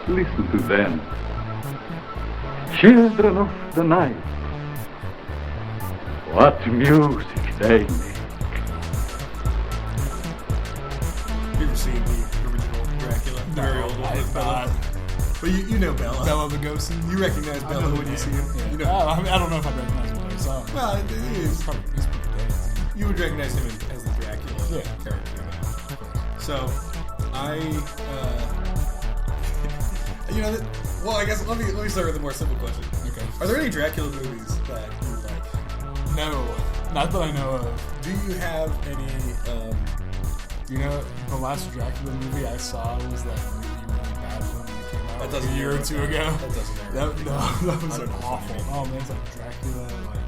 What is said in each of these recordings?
Listen to them. Children of the night. What music they make. You ever seen the original Dracula? The very old one with Bella? But you know Bella. Bella Lugosi. You recognize Bella when you see him? Yeah. You know. I don't know if I recognize him, but I saw him. Well, it is. He's pretty dead. You would recognize him as the Dracula Yeah. character. So, well, I guess let me start with a more simple question. Okay. Are there any Dracula movies that you like? No, not that I know of. Do you have any? The last Dracula movie I saw was that really, really bad one that came out That doesn't a year or two ago. That doesn't matter. That was I don't know awful. what you mean. Oh man, it's like Dracula, like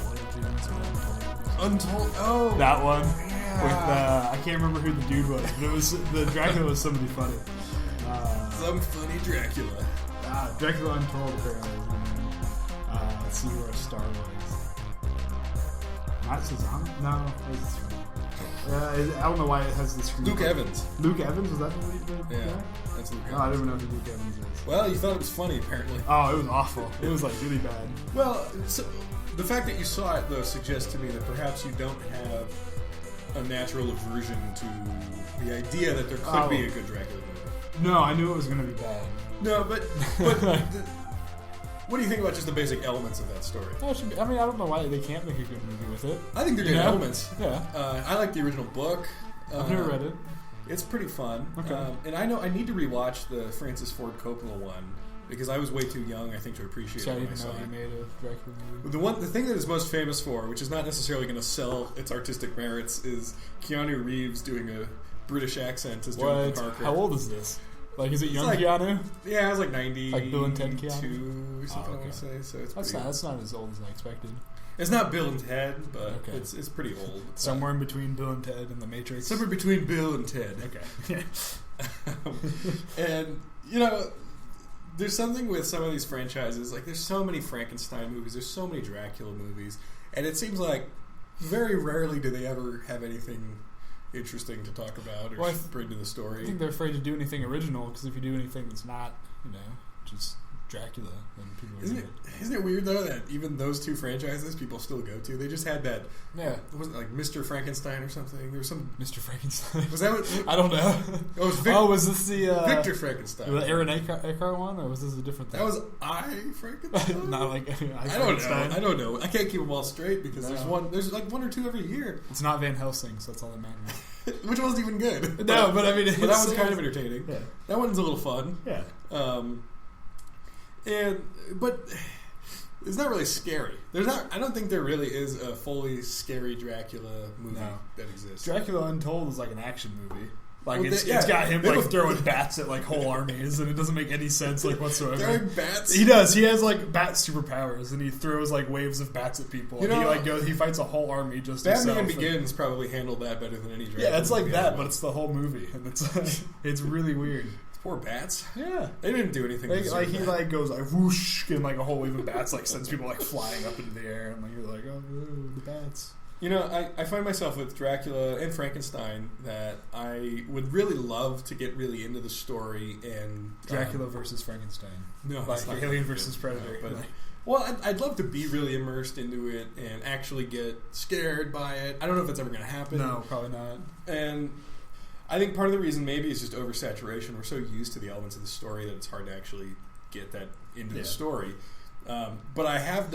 Origins or Untold. Oh, that one. yeah. With I can't remember who the dude was. But it was the Dracula was somebody funny. Some funny Dracula. Dracula Untold apparently. Let's see where our star was. Not Shazam? No, it was I don't know why it has the screen. Luke Evans. Luke Evans, was that the lead? Yeah, that's Luke Evans. No, I don't even know who Luke Evans is. Well, you thought it was funny, apparently. Oh, it was awful. It was like really bad. Well, so, the fact that you saw it, though, suggests to me that perhaps you don't have a natural aversion to the idea that there could be a good Dracula movie. No, I knew it was going to be bad. No, but what do you think about just the basic elements of that story? No, it should be, I mean, I don't know why they can't make a good movie with it. I think they're good elements. Yeah. I like the original book. I've never read it. It's pretty fun. Okay. And I need to rewatch the Francis Ford Coppola one because I was way too young, I think, to appreciate So I it when I didn't saw know he it. made a Dracula movie. The thing that it's most famous for, which is not necessarily going to sell its artistic merits, is Keanu Reeves doing a British accent as Jonathan What? Parker. How old is this? Like, is it young like- Keanu? Yeah, I was like 90. Like Bill and Ted Keanu? or something. Oh, okay. I want to say. So it's That's not as old as I expected. It's not Bill and Ted, but Okay. it's pretty old. Somewhere in between Bill and Ted and The Matrix. Somewhere between Bill and Ted. Okay. And there's something with some of these franchises. Like, there's so many Frankenstein movies. There's so many Dracula movies, and it seems like very rarely do they ever have anything interesting to talk about or bring to the story. I think they're afraid to do anything original because if you do anything that's not, just Dracula, then people are Isn't it weird though that even those two franchises people still go to? They just had that. Yeah. Was it like Mr. Frankenstein or something? There was some. Mr. Frankenstein. Was that what? I don't know. Oh, it was was this the Victor Frankenstein? The Aaron Eckhart one, or was this a different thing? That was Frankenstein. Not like I don't know. I can't keep them all straight because there's like one or two every year. It's not Van Helsing, so that's all that matters. Which wasn't even good. No, but I mean, that was kind of entertaining. Yeah. That one's a little fun. Yeah. But it's not really scary. I don't think there really is a fully scary Dracula movie that exists. Dracula Untold is like an action movie. Like Well, it's got him like throwing bats at like whole armies, and it doesn't make any sense like whatsoever. Throwing bats. He does. He has like bat superpowers, and he throws like waves of bats at people. He fights a whole army just. Batman Begins probably handled that better than any Dracula. Yeah, it's like movie that, ever. but it's the whole movie, and it's really weird. Poor bats. Yeah, they didn't do anything. He goes like whoosh, and like a whole wave of bats like sends people like flying up into the air, and like you're like, oh, the bats. I find myself with Dracula and Frankenstein that I would really love to get really into the story and Dracula versus Frankenstein. No, like Alien versus Predator. No, well, I'd love to be really immersed into it and actually get scared by it. I don't know if it's ever going to happen. No, probably not. And I think part of the reason maybe is just oversaturation. We're so used to the elements of the story that it's hard to actually get that into the story. But I've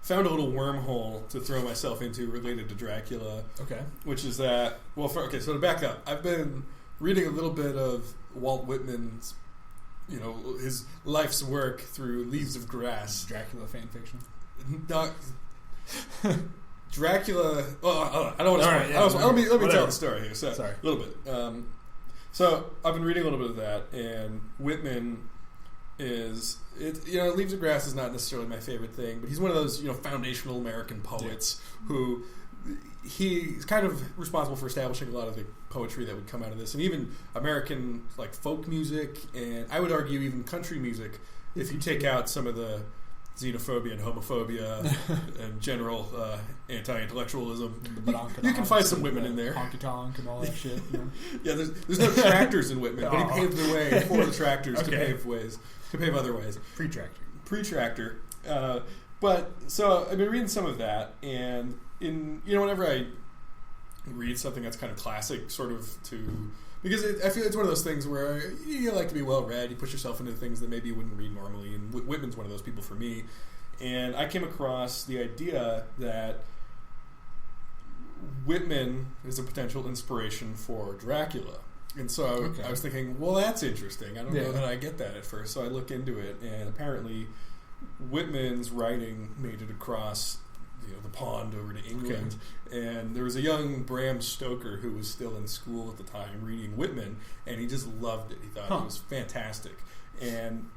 found a little wormhole to throw myself into related to Dracula. Okay. Which is that, so to back up, I've been reading a little bit of Walt Whitman's, his life's work through Leaves of Grass. Dracula fan fiction. Dracula. I don't want to. Let me tell the story here. So, Sorry. A little bit. So I've been reading a little bit of that, and Whitman is Leaves of Grass is not necessarily my favorite thing, but he's one of those foundational American poets who he's kind of responsible for establishing a lot of the poetry that would come out of this, and even American like folk music, and I would argue even country music. If you take out some of the xenophobia and homophobia and general anti-intellectualism. Badonk You can find some Whitman in there. Honky tonk and all that shit. You know? Yeah, there's no tractors in Whitman, but he paved the way for the tractors to pave other ways. Pre-tractor. But so I've been reading some of that, and whenever I read something that's kind of classic, sort of because I feel it's one of those things where you like to be well read, you push yourself into things that maybe you wouldn't read normally, and Whitman's one of those people for me. And I came across the idea that Whitman is a potential inspiration for Dracula. And so I was thinking, well, that's interesting. I don't know that I get that at first. So I look into it, and apparently Whitman's writing made it across the pond over to England. And there was a young Bram Stoker who was still in school at the time reading Whitman, and he just loved it. He thought it was fantastic. And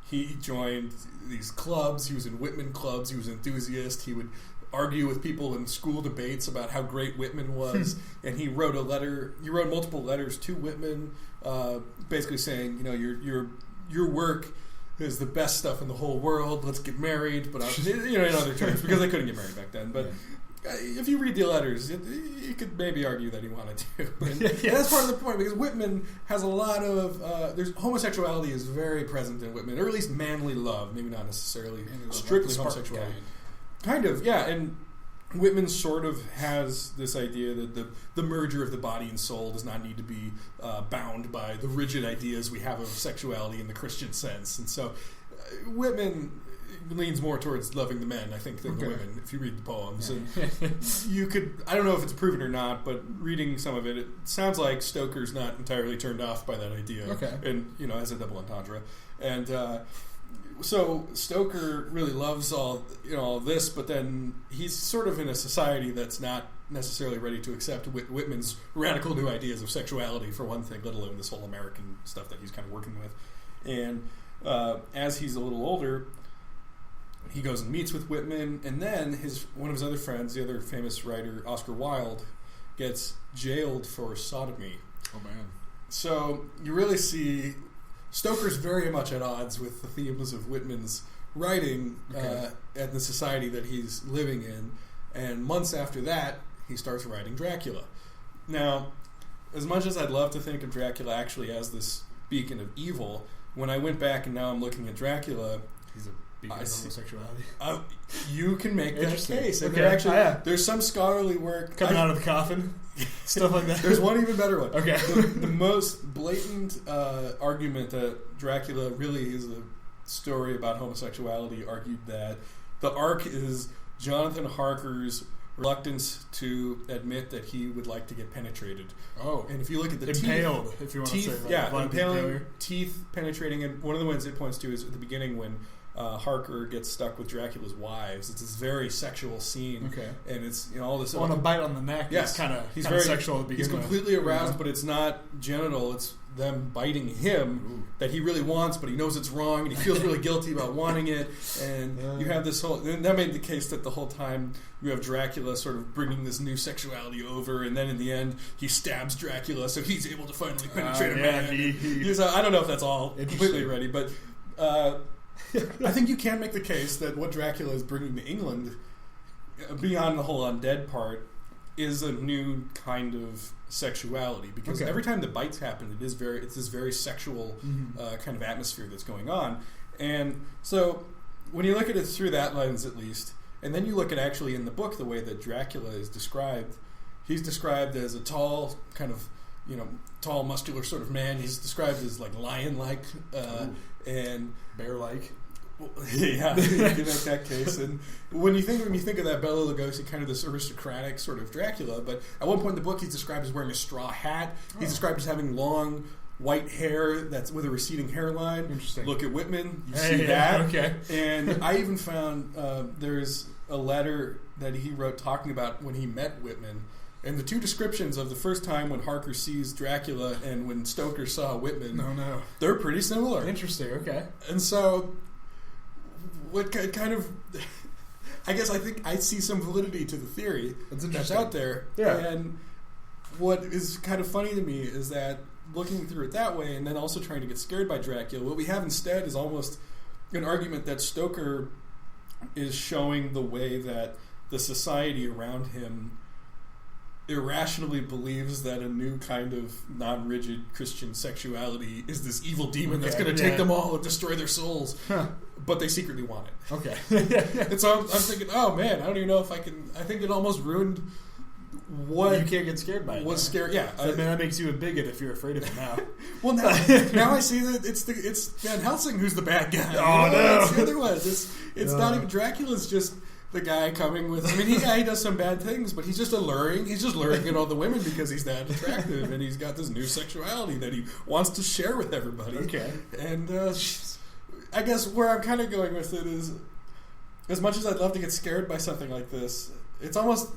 he joined these clubs. He was in Whitman clubs. He was an enthusiast. He would argue with people in school debates about how great Whitman was. And he wrote multiple letters to Whitman, basically saying, your work is the best stuff in the whole world. Let's get married, but in other terms, because they couldn't get married back then. But if you read the letters, you could maybe argue that he wanted to. And that's part of the point, because Whitman has a lot of homosexuality is very present in Whitman, or at least manly love, maybe not necessarily strictly homosexuality. Kind of, yeah. And Whitman sort of has this idea that the merger of the body and soul does not need to be bound by the rigid ideas we have of sexuality in the Christian sense. And so Whitman leans more towards loving the men, I think, than the women, if you read the poems. And you could, I don't know if it's proven or not, but reading some of it, it sounds like Stoker's not entirely turned off by that idea. And, as a double entendre. And so Stoker really loves all this, but then he's sort of in a society that's not necessarily ready to accept Whitman's radical new ideas of sexuality, for one thing, let alone this whole American stuff that he's kind of working with. And as he's a little older, he goes and meets with Whitman, and then one of his other friends, the other famous writer, Oscar Wilde, gets jailed for sodomy. Oh, man. So you really see Stoker's very much at odds with the themes of Whitman's writing and the society that he's living in. And months after that, he starts writing Dracula. Now, as much as I'd love to think of Dracula actually as this beacon of evil, when I went back and now I'm looking at Dracula, he's a beacon of homosexuality. You can make that case. And there's some scholarly work coming out of the coffin, stuff like that. There's one even better one. Okay, the most blatant argument that Dracula really is a story about homosexuality argued that the arc is Jonathan Harker's reluctance to admit that he would like to get penetrated. Oh, and if you look at the impaled, if you want to say that, impaling, teeth penetrating, and one of the ones it points to is at the beginning when Harker gets stuck with Dracula's wives. It's this very sexual scene, and it's all this. On a bite on the neck. Yes, he's very sexual at the beginning. He's completely aroused, but it's not genital. It's them biting him that he really wants, but he knows it's wrong, and he feels really guilty about wanting it. And you have this whole. And that made the case that the whole time you have Dracula sort of bringing this new sexuality over, and then in the end he stabs Dracula, so he's able to finally penetrate a man. I don't know if that's all completely ready, but. I think you can make the case that what Dracula is bringing to England, beyond the whole undead part, is a new kind of sexuality. Because every time the bites happen, it's this very sexual kind of atmosphere that's going on. And so when you look at it through that lens, at least, and then you look at actually in the book the way that Dracula is described, he's described as a tall, kind of, tall, muscular sort of man. He's described as like lion-like and bear-like. Yeah, you can make that case. And when you think of that Bela Lugosi, kind of this aristocratic sort of Dracula, but at one point in the book he's described as wearing a straw hat. He's described as having long white hair that's with a receding hairline. Interesting. Look at Whitman, you see that. Okay. And I even found there's a letter that he wrote talking about when he met Whitman. And the two descriptions of the first time when Harker sees Dracula and when Stoker saw Whitman, they're pretty similar. Interesting, okay. And so, what kind of... I guess I think I see some validity to the theory that's out there. Yeah. And what is kind of funny to me is that looking through it that way and then also trying to get scared by Dracula, what we have instead is almost an argument that Stoker is showing the way that the society around him irrationally believes that a new kind of non-rigid Christian sexuality is this evil demon that's going to take them all and destroy their souls, but they secretly want it. Okay. And so I'm thinking, oh man, I don't even know if I can. I think it almost ruined what you can't get scared by it. Was scary, yeah. So, that makes you a bigot if you're afraid of it now. Well, now I see that it's Van Helsing who's the bad guy. Oh no, it's the other one. It's not even Dracula's just the guy coming with. I mean, he does some bad things, but he's just alluring. He's just luring in all the women because he's that attractive, and he's got this new sexuality that he wants to share with everybody. Okay, and I guess where I'm kind of going with it is, as much as I'd love to get scared by something like this, it's almost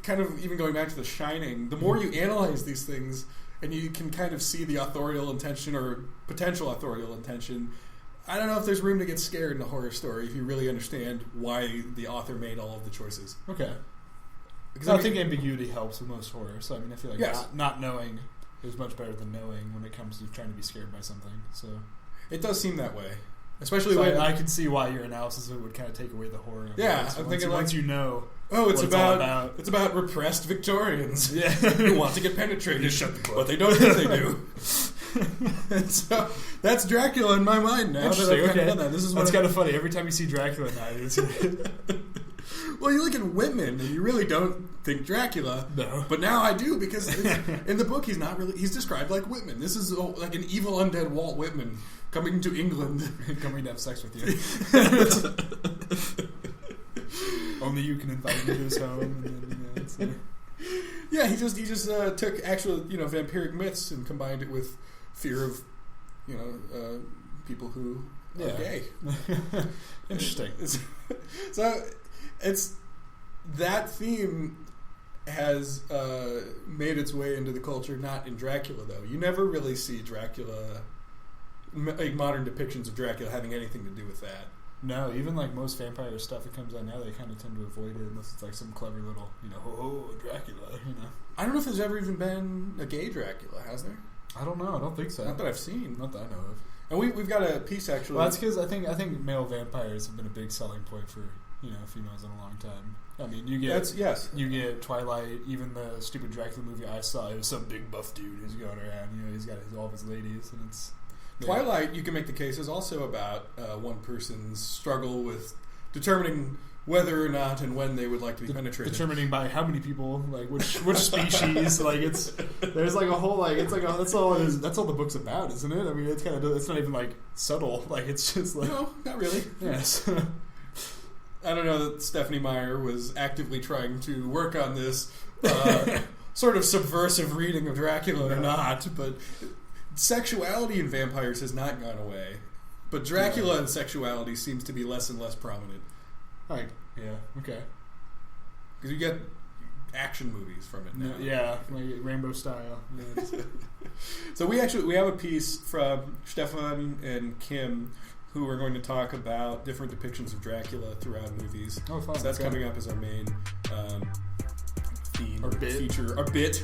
kind of even going back to The Shining. The more you analyze these things, and you can kind of see the authorial intention or potential authorial intention. I don't know if there's room to get scared in a horror story if you really understand why the author made all of the choices. Okay. Because I think ambiguity helps with most horror. So I mean, I feel like not knowing is much better than knowing when it comes to trying to be scared by something. So it does seem that way, especially so when I can see why your analysis of it would kind of take away the horror. Yeah, I'm thinking once you know. Oh, it's about repressed Victorians who want to get penetrated, but they don't think they do. And so that's Dracula in my mind now. That I've kind of done that. This is that's kind of funny. Every time you see Dracula now, it's well, you look at Whitman and you really don't think Dracula. No, but now I do because in the book he's described like Whitman. This is like an evil undead Walt Whitman coming to England, coming to have sex with you. Only you can invite him to his home. And then, yeah, he just took actual vampiric myths and combined it with fear of people who are gay. Interesting. So it's that theme has made its way into the culture. Not in Dracula though. You never really see Dracula, like modern depictions of Dracula, having anything to do with that. No, even like most vampire stuff that comes out now, they kind of tend to avoid it unless it's like some clever little, Dracula, I don't know if there's ever even been a gay Dracula, has there? I don't know. I don't think so. Not that I've seen. Not that I know of. And we've got a piece actually. Well, that's because I think male vampires have been a big selling point for females in a long time. I mean, you get Twilight, even the stupid Dracula movie I saw. It was some big buff dude who's going around. He's got all of his ladies, and it's. Twilight, you can make the case, is also about one person's struggle with determining whether or not and when they would like to be penetrated. Determining by how many people, like which species, like there's like a whole that's all it is. That's all the book's about, isn't it? I mean, it's not even like subtle. Like it's just like no, not really. Yes. I don't know that Stephanie Meyer was actively trying to work on this sort of subversive reading of Dracula or not, but. Sexuality in vampires has not gone away, but Dracula and sexuality seems to be less and less prominent. Right. Yeah. Okay. Because you get action movies from it now. Yeah, like Rainbow style. Yeah, so we have a piece from Stefan and Kim who are going to talk about different depictions of Dracula throughout movies. Oh, fun. So that's coming up as our main theme, feature, our bit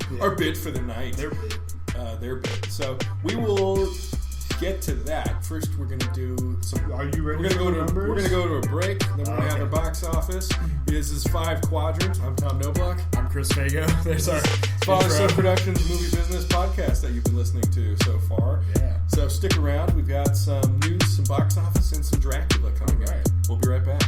for the night. Their bit. So we will get to that. First, we're going to do some. Are you ready? We're going to go to a break. Then we're going to have our box office. This is 5 Quadrant. I'm Tom Noblock. I'm Chris Fago. There's our Father Son Productions movie business podcast that you've been listening to so far. Yeah. So stick around. We've got some news, some box office, and some Dracula coming up. We'll be right back.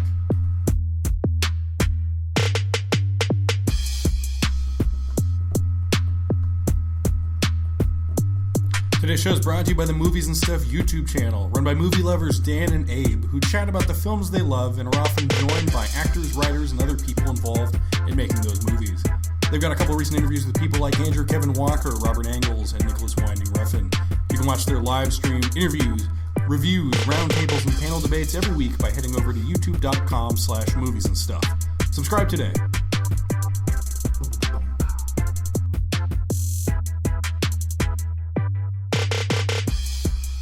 Today's show is brought to you by the Movies and Stuff YouTube channel, run by movie lovers Dan and Abe, who chat about the films they love and are often joined by actors, writers, and other people involved in making those movies. They've got a couple recent interviews with people like Andrew Kevin Walker, Robert Angles, and Nicholas Winding Refn. You can watch their live stream interviews, reviews, roundtables, and panel debates every week by heading over to youtube.com/moviesandstuff. Subscribe today.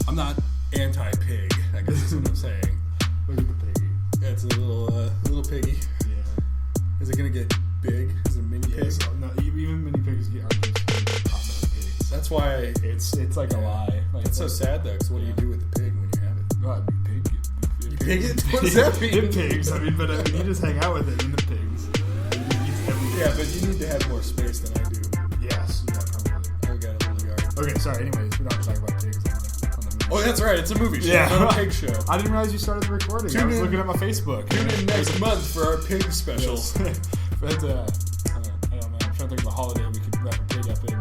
I'm not anti-pig, I guess is what I'm saying. Look at the piggy. It's a little piggy. Yeah. Is it going to get big? Is it a mini pig? So, no, even mini pigs get pot-bellied pigs. That's why it's like a lie. Like, it's so sad though, because what do you do with the pig when you have it? Well, pig bigot? What does that mean? In pigs. I mean, but you just hang out with it in the pigs. Yeah, but you need to have more space than I do. Yes, yeah, probably. I got a little yard. Okay, sorry. Anyways, we're not talking about pigs on the movie. Oh, that's right. It's a movie show, Yeah. not a pig show. I didn't realize you started the recording. I was looking at my Facebook. Tune in next month for our pig special. Yes. But, I don't know. I'm trying to think of a holiday we could wrap a pig up in.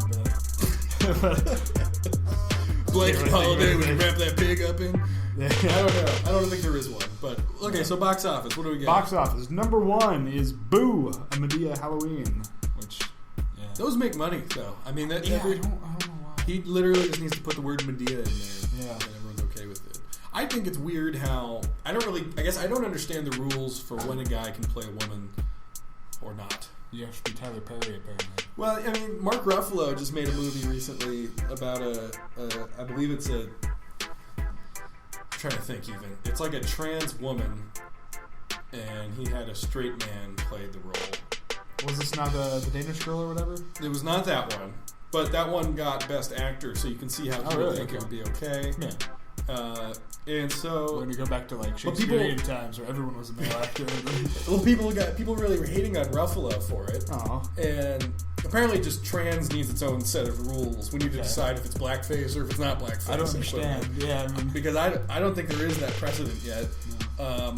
Blanket holiday we can wrap that pig up in. Yeah. I don't know. I don't think there is one. But, okay, so box office. What do we get? Box office. Number 1 is Boo! A Medea Halloween. Which, yeah. Those make money, though. I mean, that I don't know why. he literally just needs to put the word Medea in there. Yeah. And everyone's okay with it. I think it's weird how... I guess I don't understand the rules for when a guy can play a woman or not. You have to be Tyler Perry, apparently. Well, I mean, Mark Ruffalo just made a movie recently about I believe it's I'm trying to think even. It's like a trans woman, and he had a straight man play the role. Was this not the Danish Girl or whatever? It was not that one, but that one got Best Actor, so you can see how people think it would be okay. Yeah. And so we're going to go back to like Shakespearean times where everyone was a male actor. Well, people really were hating on Ruffalo for it. Oh. And apparently, just trans needs its own set of rules. We need to decide if it's blackface or if it's not blackface. I don't understand. Yeah, I mean, because I don't think there is that precedent yet. No.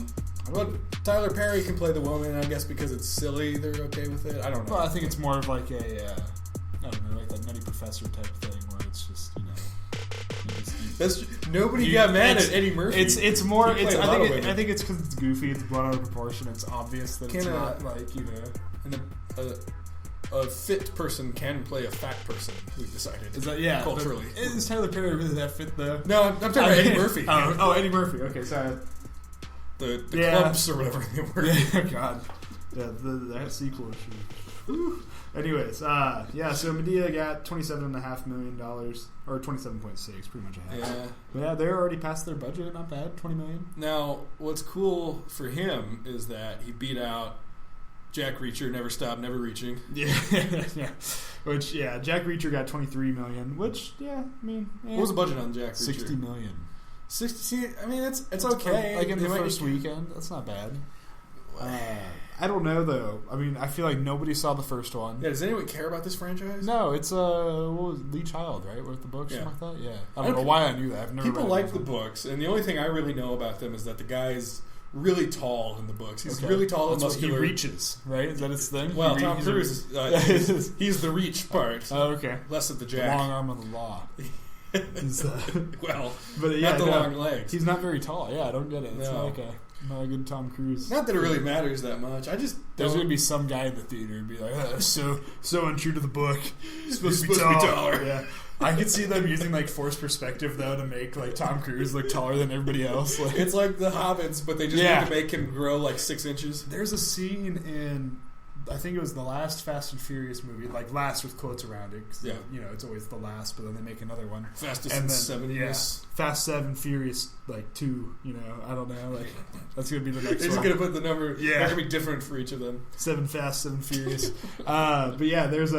But Tyler Perry can play the woman, I guess, because it's silly. They're okay with it. I don't know. Well, I think it's more of like a I don't know, like that Nutty Professor type thing where it's just nobody got mad at Eddie Murphy. It's more. I think it's because it's goofy. It's blown out of proportion. It's obvious that it's not like And a fit person can play a fat person. We've decided. Is that culturally? Is Tyler Perry really that fit though? No, I'm talking about Eddie Murphy. Oh, Eddie Murphy. Okay, sorry. The clumps or whatever they were. Yeah, God. Yeah, that sequel issue. Anyways, so Medea got $27.5 million, or 27.6, pretty much a half. Yeah. But yeah, they're already past their budget, not bad, $20 million. Now, what's cool for him is that he beat out Jack Reacher, Never Stop, Never Reaching. Yeah, yeah. Which, Jack Reacher got $23 million, which, I mean... What was the budget on Jack Reacher? $60 million. 60, see, I mean, it's okay. Like in the first weekend, that's not bad. I don't know though. I mean, I feel like nobody saw the first one. Yeah, does anyone care about this franchise? No, it's what was it, Lee Child, right? With the books, something like that. Yeah, I don't know why I knew that. I've never. People like the books, and the only thing I really know about them is that the guy's really tall in the books. He's really tall and muscular. He reaches, right? Is that his thing? Well, Tom Cruise, he's the reach part. Oh, okay. Less of the jack. The long arm of the law. He's, well, but not the long legs. He's not very tall. Yeah, I don't get it. It's not a good Tom Cruise. Not that it really matters that much. There's going to be some guy in the theater and be like, so untrue to the book. He's supposed to be taller. Yeah. I could see them using like forced perspective though to make like Tom Cruise look taller than everybody else. Like, it's like the Hobbits, but they just need to make him grow like 6 inches. There's a scene in, I think it was the last Fast and Furious movie, like last with quotes around it. Cause it's always the last, but then they make another one. Fastest and 7 years. Fast 7, Furious like 2. I don't know. Like that's gonna be the next. They're just gonna put the number. Yeah, they're gonna be different for each of them. 7 Fast, 7 Furious. But yeah, there's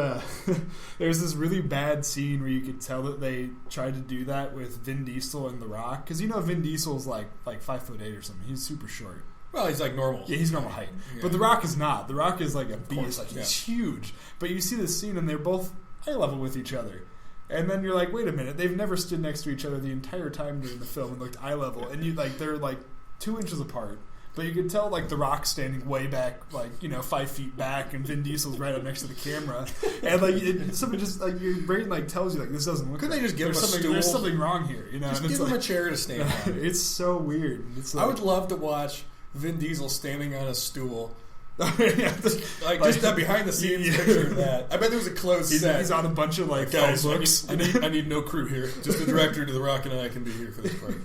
this really bad scene where you could tell that they tried to do that with Vin Diesel and The Rock, because Vin Diesel's like 5'8" or something. He's super short. Well, he's like normal. Yeah, he's normal height. Yeah. But The Rock is not. The Rock is like a beast. Like he's huge. But you see this scene and they're both eye level with each other. And then you're like, wait a minute, they've never stood next to each other the entire time during the film and looked eye level. And they're like 2 inches apart. But you could tell like The Rock standing way back, 5 feet back, and Vin Diesel's right up next to the camera. And something just like your brain tells you like this doesn't look. Couldn't they just give him a stool? There's something wrong here, Just give him a chair to stand on. It's so weird. It's I would love to watch Vin Diesel standing on a stool. Just that behind the scenes picture of that. I bet there was a closed set. He's on a bunch of guys. I need no crew here. Just the director to The Rock and I can be here for this part.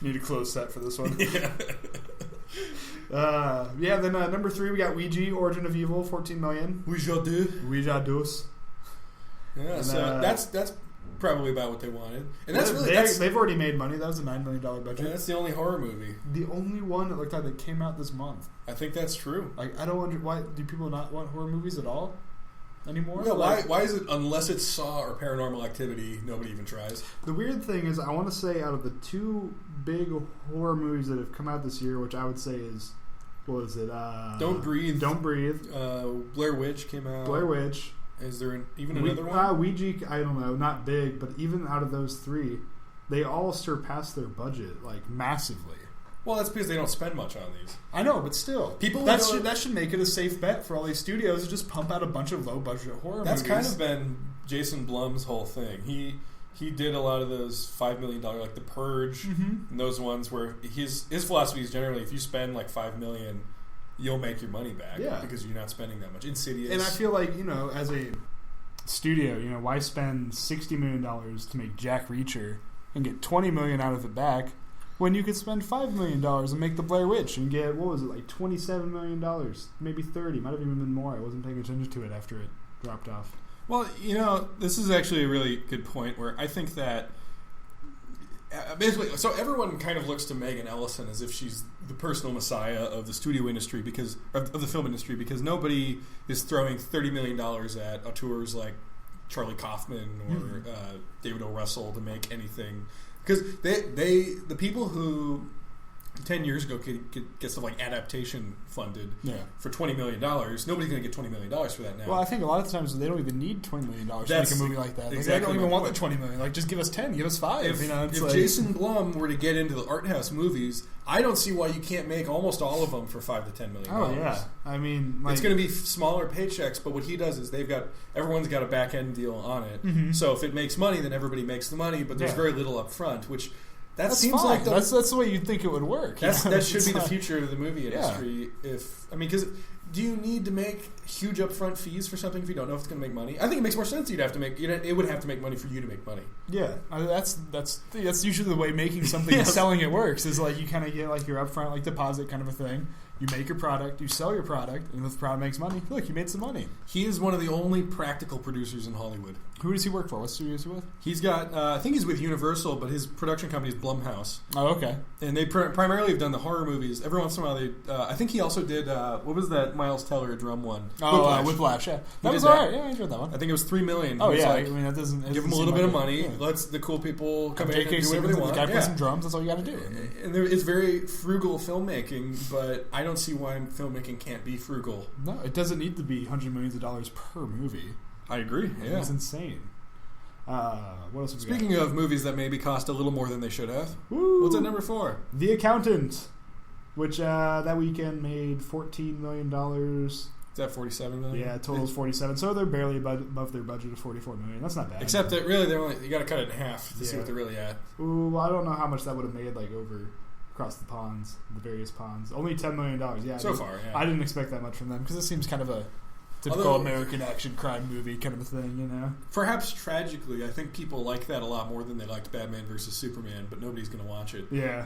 Need a closed set for this one. Yeah. Then number 3 we got Ouija, Origin of Evil, $14 million. Ouija dos. Yeah, and, so that's probably about what they wanted, and they've already made money. That was a $9 million budget. And that's the only horror movie. The only one that looked like that came out this month. I think that's true. Like I don't wonder why do people not want horror movies at all? anymore. Yeah, why is it, unless it's Saw or Paranormal Activity, nobody even tries? The weird thing is, I want to say out of the two big horror movies that have come out this year, which I would say is, what was it? Don't Breathe. Don't Breathe. Blair Witch came out. Blair Witch. Is there even another one? Ouija, I don't know, not big, but even out of those three, they all surpass their budget, like, massively. Well, that's because they don't spend much on these. I know, but still. That should make it a safe bet for all these studios to just pump out a bunch of low-budget horror That's movies. kind of been Jason Blum's whole thing. He did a lot of those $5 million, like The Purge, and those ones where his philosophy is generally, if you spend like $5 million, you'll make your money back because you're not spending that much. Insidious. And I feel like, as a studio, why spend $60 million to make Jack Reacher and get $20 million out of it back when you could spend $5 million and make The Blair Witch and get, what was it, like $27 million, maybe 30, might have even been more. I wasn't paying attention to it after it dropped off. Well, this is actually a really good point where I think that basically, so everyone kind of looks to Megan Ellison as if she's the personal messiah of the studio industry of the film industry, because nobody is throwing $30 million at auteurs like Charlie Kaufman or David O. Russell to make anything. Because the people who 10 years ago could get stuff like adaptation funded for $20 million, nobody's going to get $20 million for that now. Well, I think a lot of times they don't even need $20 million to make a movie like that. Like, they don't even want the $20 million. Like, just give us 10, give us 5. If Jason Blum were to get into the art house movies, I don't see why you can't make almost all of them for $5 to $10 million. Oh yeah, I mean, it's going to be smaller paychecks, but what he does is everyone's got a back end deal on it. So if it makes money, then everybody makes the money, but there's very little up front, which. That seems fine. like that's the way you'd think it would work. That should be the future of the movie industry. Because do you need to make huge upfront fees for something if you don't know if it's going to make money? I think it makes more sense. It would have to make money for you to make money. Yeah, that's usually the way making something and selling it works. Is like you kind of get like your upfront like deposit kind of a thing. You make your product, you sell your product, and if the product makes money, look, you made some money. He is one of the only practical producers in Hollywood. Who does he work for? What studio is he with? He's got, I think he's with Universal, but his production company is Blumhouse. Oh, okay. And they primarily have done the horror movies. Every once in a while, I think he also did, what was that Miles Teller drum one? Oh, Whiplash, yeah. That was alright, yeah, I enjoyed that one. I think it was $3 million. Oh, yeah, I mean, that doesn't... Give him a little bit of money, let's the cool people come in and do whatever they want. The guy plays some drums, that's all you got to do. And it's very frugal filmmaking, but I don't see why filmmaking can't be frugal. No, it doesn't need to be hundreds of millions of dollars per movie. I agree. Yeah, it's insane. What else? Speaking of movies that maybe cost a little more than they should have, what's at number 4? The Accountant, which that weekend made $14 million. Is that $47 million? Yeah, total is 47. So they're barely above their budget of $44 million. That's not bad. Except that really, you got to cut it in half to see what they're really at. Ooh, well, I don't know how much that would have made across the ponds, the various ponds. Only $10 million. Yeah, so far. Yeah, I didn't expect that much from them because it seems kind of a typical American action crime movie kind of a thing, Perhaps tragically, I think people like that a lot more than they liked Batman vs Superman, but nobody's going to watch it. Yeah.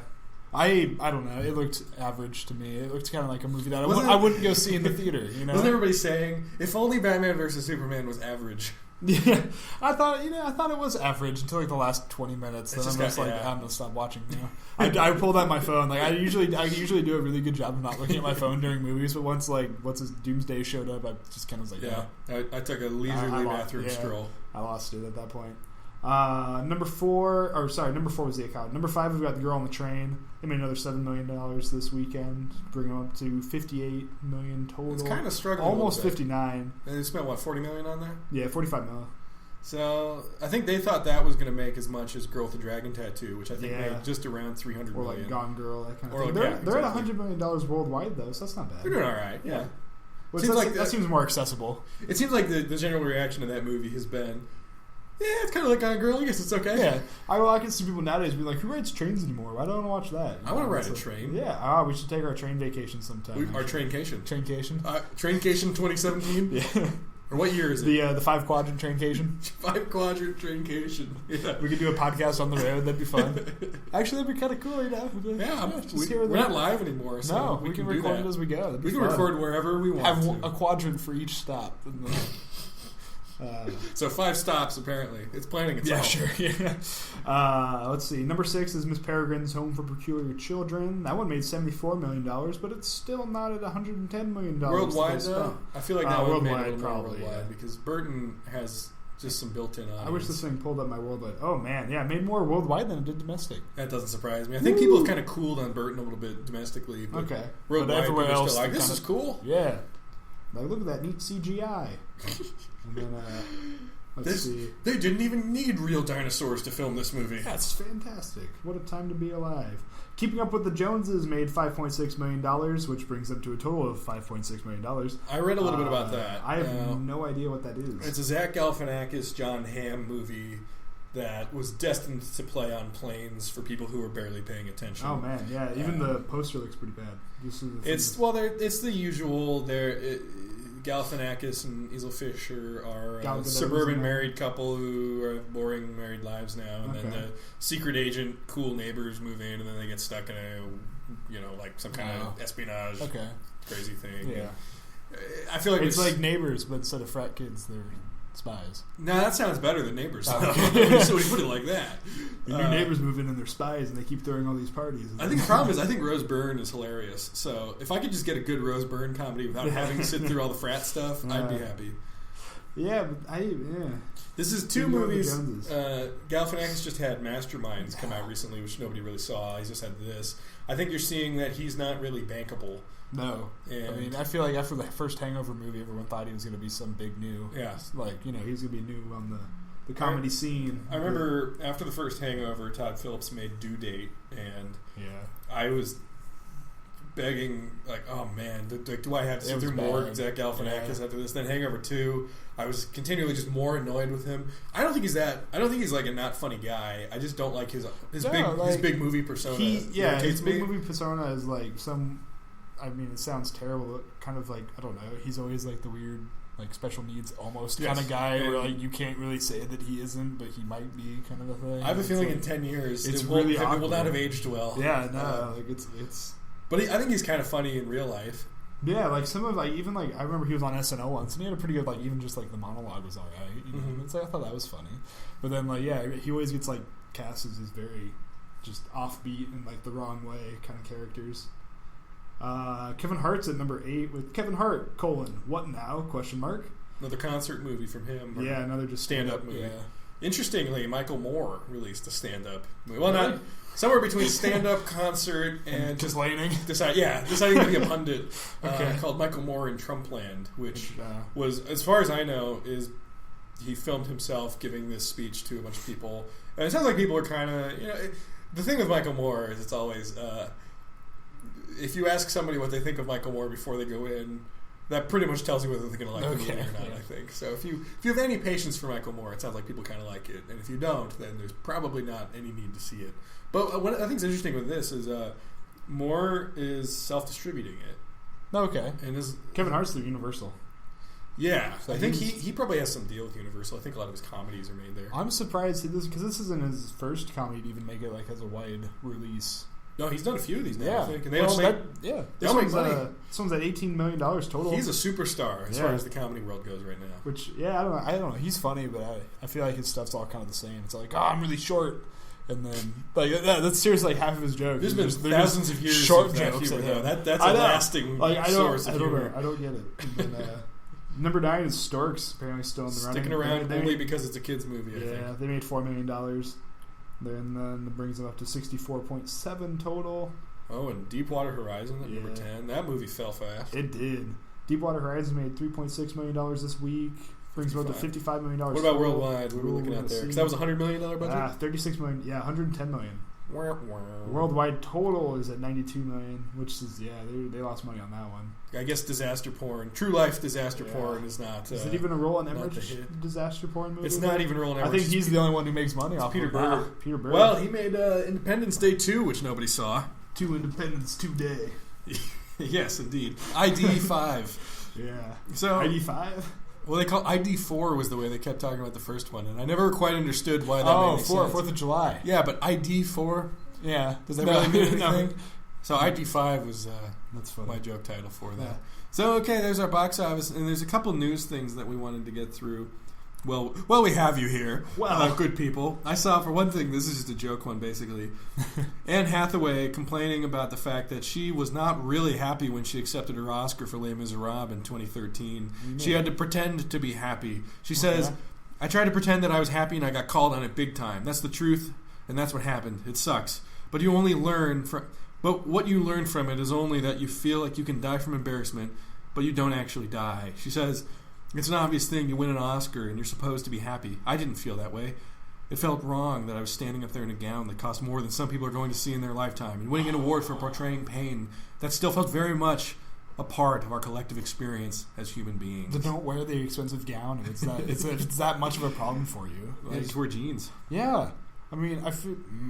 I don't know. It looked average to me. It looked kind of like a movie that I wouldn't go see in the theater. Wasn't everybody saying if only Batman vs Superman was average? Yeah, I thought it was average until like the last 20 minutes. Then I'm just like, I'm gonna stop watching. I pulled out my phone. Like I usually do a really good job of not looking at my phone during movies, but once Doomsday showed up, I just kind of was like, I took a leisurely bathroom stroll. I lost it at that point. Number 4 was The Accountant. Number 5, we've got The Girl on the Train. They made another $7 million this weekend, bring them up to $58 million total. It's kind of struggling. Almost 59. And they spent $40 million on that? Yeah, $45 million. So I think they thought that was going to make as much as Girl with the Dragon Tattoo, which I think made just around $300 million. Or like Gone Girl, that kind of thing. Like they're at $100 million worldwide though, so that's not bad. They're doing all right. Yeah. Well, that seems more accessible. It seems like the general reaction to that movie has been, yeah, it's kind of like Gone Girl. I guess it's okay. Yeah, I can see people nowadays be like, "Who rides trains anymore? Why don't I watch that?" I want to ride a train. Yeah, we should take our train vacation sometime. Our traincation. Traincation. Traincation 2017. Yeah. Or what year is it? The 5-quadrant traincation. 5-quadrant traincation. Yeah. We could do a podcast on the road. That'd be fun. Actually, that'd be kind of cool, We're not live anymore, so we can record it as we go. We can record wherever we want. Have a quadrant for each stop. So 5 stops, apparently. It's planning itself. Yeah, sure. Yeah. Let's see. Number 6 is Miss Peregrine's Home for Peculiar Children. That one made $74 million, but it's still not at $110 million. Worldwide, though? I feel like that one made a little probably, more worldwide, because Burton has just some built-in audience. I wish this thing pulled up my worldwide. Oh, man. Yeah, it made more worldwide than it did domestic. That doesn't surprise me. I think people have kind of cooled on Burton a little bit domestically. But okay. Worldwide, but everywhere people are else, still like, this is cool. Yeah. Like, look at that neat CGI. And then, let's see. They didn't even need real dinosaurs to film this movie. That's fantastic. What a time to be alive. Keeping Up with the Joneses made $5.6 million, which brings them to a total of $5.6 million. I read a little bit about that. I have no idea what that is. It's a Zach Galifianakis, John Hamm movie that was destined to play on planes for people who were barely paying attention. Oh, man. Yeah, even the poster looks pretty bad. It's the usual. Galifianakis and Isla Fisher are a suburban married couple who are boring married lives now, and then the secret agent, cool neighbors move in, and then they get stuck in some kind of espionage crazy thing. Yeah, I feel like it's like Neighbors, but instead of frat kids, they're spies. No, that sounds better than Neighbors. So we put it like that. The new neighbors move in and they're spies, and they keep throwing all these parties. I think the problem is, I think Rose Byrne is hilarious. So if I could just get a good Rose Byrne comedy without having to sit through all the frat stuff, I'd be happy. Yeah, but This is 2 movies. Galifianakis just had Masterminds come out recently, which nobody really saw. He's just had this. I think you're seeing that he's not really bankable. No. And I mean, I feel like after the first Hangover movie, everyone thought he was going to be some big new. Yeah. Like, he's going to be new on the comedy scene. I remember after the first Hangover, Todd Phillips made Due Date, and I was begging, like, oh man, do I have to sit through more Zach Galifianakis after this? Then Hangover 2, I was continually just more annoyed with him. I don't think he's like a not funny guy. I just don't like his big movie persona. His big movie persona is like I mean, it sounds terrible, but kind of like, I don't know, he's always like the weird, like, special needs almost kind of guy where, like, you can't really say that he isn't, but he might be kind of a thing. I have a feeling in 10 years it will not have aged well. Yeah, no, like, it's... But I think he's kind of funny in real life. Yeah, like, some of, like, even, like, I remember he was on SNL once, and he had a pretty good, like, even just, like, the monologue was alright, It's like, I thought that was funny. But then, like, he always gets, like, cast as these very just offbeat and, like, the wrong way kind of characters. Kevin Hart's at number 8 with Kevin Hart, what now? ? Another concert movie from him. Another just stand-up movie. Yeah. Interestingly, Michael Moore released a stand-up movie. Well, not somewhere between stand-up, concert, and just deciding to be a pundit. Called Michael Moore in Trumpland, which was, as far as I know, is he filmed himself giving this speech to a bunch of people. And it sounds like people are kind of, the thing with Michael Moore is it's always... if you ask somebody what they think of Michael Moore before they go in, that pretty much tells you whether they're going to like the movie or not, I think. So if you have any patience for Michael Moore, it sounds like people kind of like it. And if you don't, then there's probably not any need to see it. But what I think is interesting with this is Moore is self-distributing it. Okay. And Kevin Hart's through Universal. Yeah. So I think he probably has some deal with Universal. I think a lot of his comedies are made there. I'm surprised because this isn't his first comedy to even make it like as a wide release. No, he's done a few of these now, I think. And they all make money. This one's at $18 million total. He's a superstar as far as the comedy world goes right now. Which, I don't know. He's funny, but I feel like his stuff's all kind of the same. It's like, I'm really short. And then, like, that's seriously like half of his jokes. There's been thousands of years short of jokes. That's a lasting source of humor. I don't get it. And then, number 9 is Storks, apparently still in the running. Sticking around only because it's a kid's movie, I think. Yeah, they made $4 million. Then it brings them up to 64.7 total. Oh, and Deepwater Horizon at number 10. That movie fell fast. It did. Deepwater Horizon made $3.6 million this week. Brings them up to $55 million. What about worldwide? What are we looking at there? Because that was a $100 million budget? $36 million. Yeah, $110 million. Worldwide total is at $92 million, which is, they lost money on that one. I guess disaster porn. True life disaster porn is not... Is it even a Roland Emmerich disaster porn movie? It's not even Roland Emmerich. I think he's the only one who makes money off Peter of Berger. Peter Berger. Well, he made Independence Day 2, which nobody saw. 2 Independence 2 Day. Yes, indeed. ID 5. Yeah. So ID 5? Well, they call ID 4 was the way they kept talking about the first one, and I never quite understood why that made any sense. 4th of July. Yeah, but ID 4? Yeah. Does that really mean anything? No. So ID 5 was that's funny. My joke title for that. Yeah. So, okay, there's our box office, and there's a couple news things that we wanted to get through. Well, we have you here. Well, good people. I saw, for one thing, this is just a joke one, basically. Anne Hathaway complaining about the fact that she was not really happy when she accepted her Oscar for Les Miserables in 2013. She had to pretend to be happy. She says, I tried to pretend that I was happy and I got called on it big time. That's the truth, and that's what happened. It sucks. But you only learn from... But what you learn from it is only that you feel like you can die from embarrassment, but you don't actually die. She says... It's an obvious thing. You win an Oscar and you're supposed to be happy. I didn't feel that way. It felt wrong that I was standing up there in a gown that cost more than some people are going to see in their lifetime and winning an award for portraying pain. That still felt very much a part of our collective experience as human beings. Then don't wear the expensive gown if it's that much of a problem for you. Like, just wear jeans. Yeah. I mean,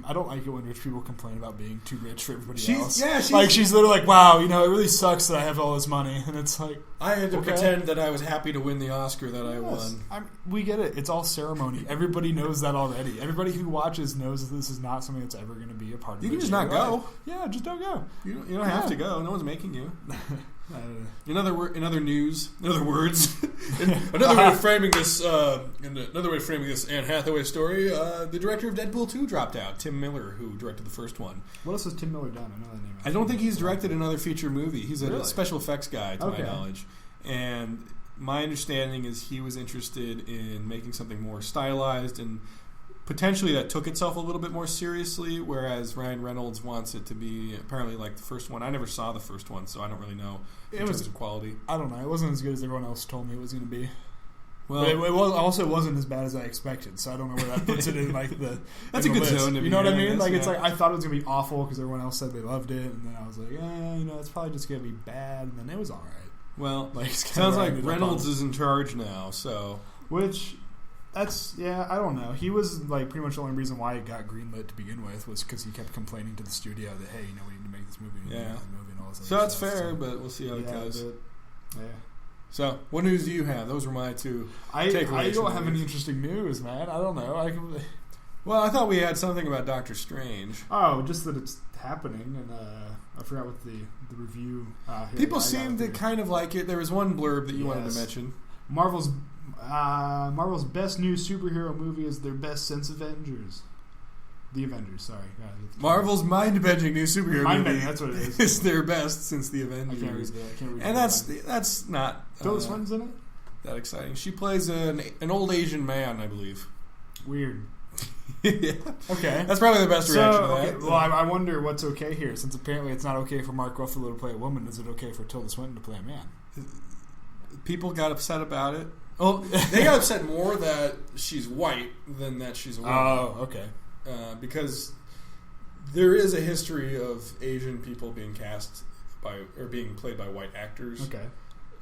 I don't like it when rich people complain about being too rich for everybody else. Yeah, she's literally like, wow, it really sucks that I have all this money. And it's like... I had to pretend that I was happy to win the Oscar that I won. We get it. It's all ceremony. Everybody knows that already. Everybody who watches knows that this is not something that's ever going to be a part of it. You can just not go. Yeah, just don't go. You don't have to go. No one's making you. In other words, another way of framing this, Anne Hathaway story, the director of Deadpool 2 dropped out, Tim Miller, who directed the first one. What else has Tim Miller done? I know that name. I don't think he's directed another feature movie. He's a special effects guy, to my knowledge. And my understanding is he was interested in making something more stylized and potentially that took itself a little bit more seriously, whereas Ryan Reynolds wants it to be apparently like the first one. I never saw the first one, so I don't really know in terms of quality. I don't know. It wasn't as good as everyone else told me it was going to be. Well, but it wasn't as bad as I expected, so I don't know where that puts it in like the. That's a good zone to be. You know what I mean? Like it's like I thought it was gonna be awful because everyone else said they loved it, and then I was like, it's probably just gonna be bad, and then it was all right. Well, sounds like Reynolds is in charge now, so I don't know. He was like pretty much the only reason why it got greenlit to begin with was because he kept complaining to the studio that hey, we need to make this movie, and all this. So that's fair, but we'll see how it goes. So, what news do you have? Those were my two takeaways. I don't have any interesting news, man. I don't know. Well, I thought we had something about Doctor Strange. Oh, just that it's happening, and I forgot what the review. People seem to kind of like it. There was one blurb that you wanted to mention. Marvel's best new superhero movie is their best since Avengers. The Avengers, sorry. Marvel's mind-bending new superhero movie. That's what it is. It's their best since the Avengers. I can't read and that's not Tilda Swinton's in it? That exciting. She plays an old Asian man, I believe. Weird. Yeah. Okay. That's probably the best reaction to that. Well, I wonder what's okay here. Since apparently it's not okay for Mark Ruffalo to play a woman, is it okay for Tilda Swinton to play a man? People got upset about it. Well, they got upset more that she's white than that she's a woman. Oh, okay. Because there is a history of Asian people being being played by white actors. Okay.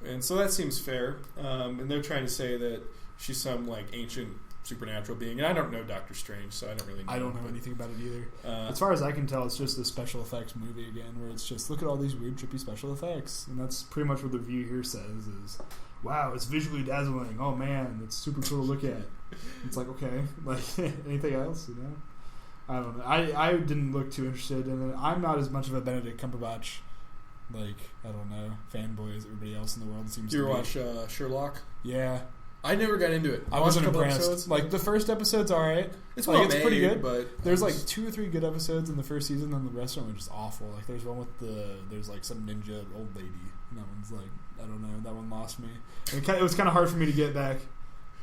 And so that seems fair. And they're trying to say that she's some like ancient supernatural being. And I don't know Doctor Strange, so I don't really know. I don't know anything about it either. As far as I can tell, it's just a special effects movie again, where it's just, look at all these weird, trippy special effects. And that's pretty much what the review here says is, wow, it's visually dazzling. Oh, man, it's super cool to look at. It's like, okay, like, anything else, I don't know. I didn't look too interested in it. I'm not as much of a Benedict Cumberbatch, fanboy as everybody else in the world seems to be. You ever watch Sherlock? Yeah. I never got into it. I wasn't impressed. Episodes. Like, the first episode's alright. It's it's pretty good. But there's like 2 or 3 good episodes in the first season, and the rest of them are just awful. Like, there's one with there's like some ninja old lady, and that one's like, I don't know, that one lost me. And it was kind of hard for me to get back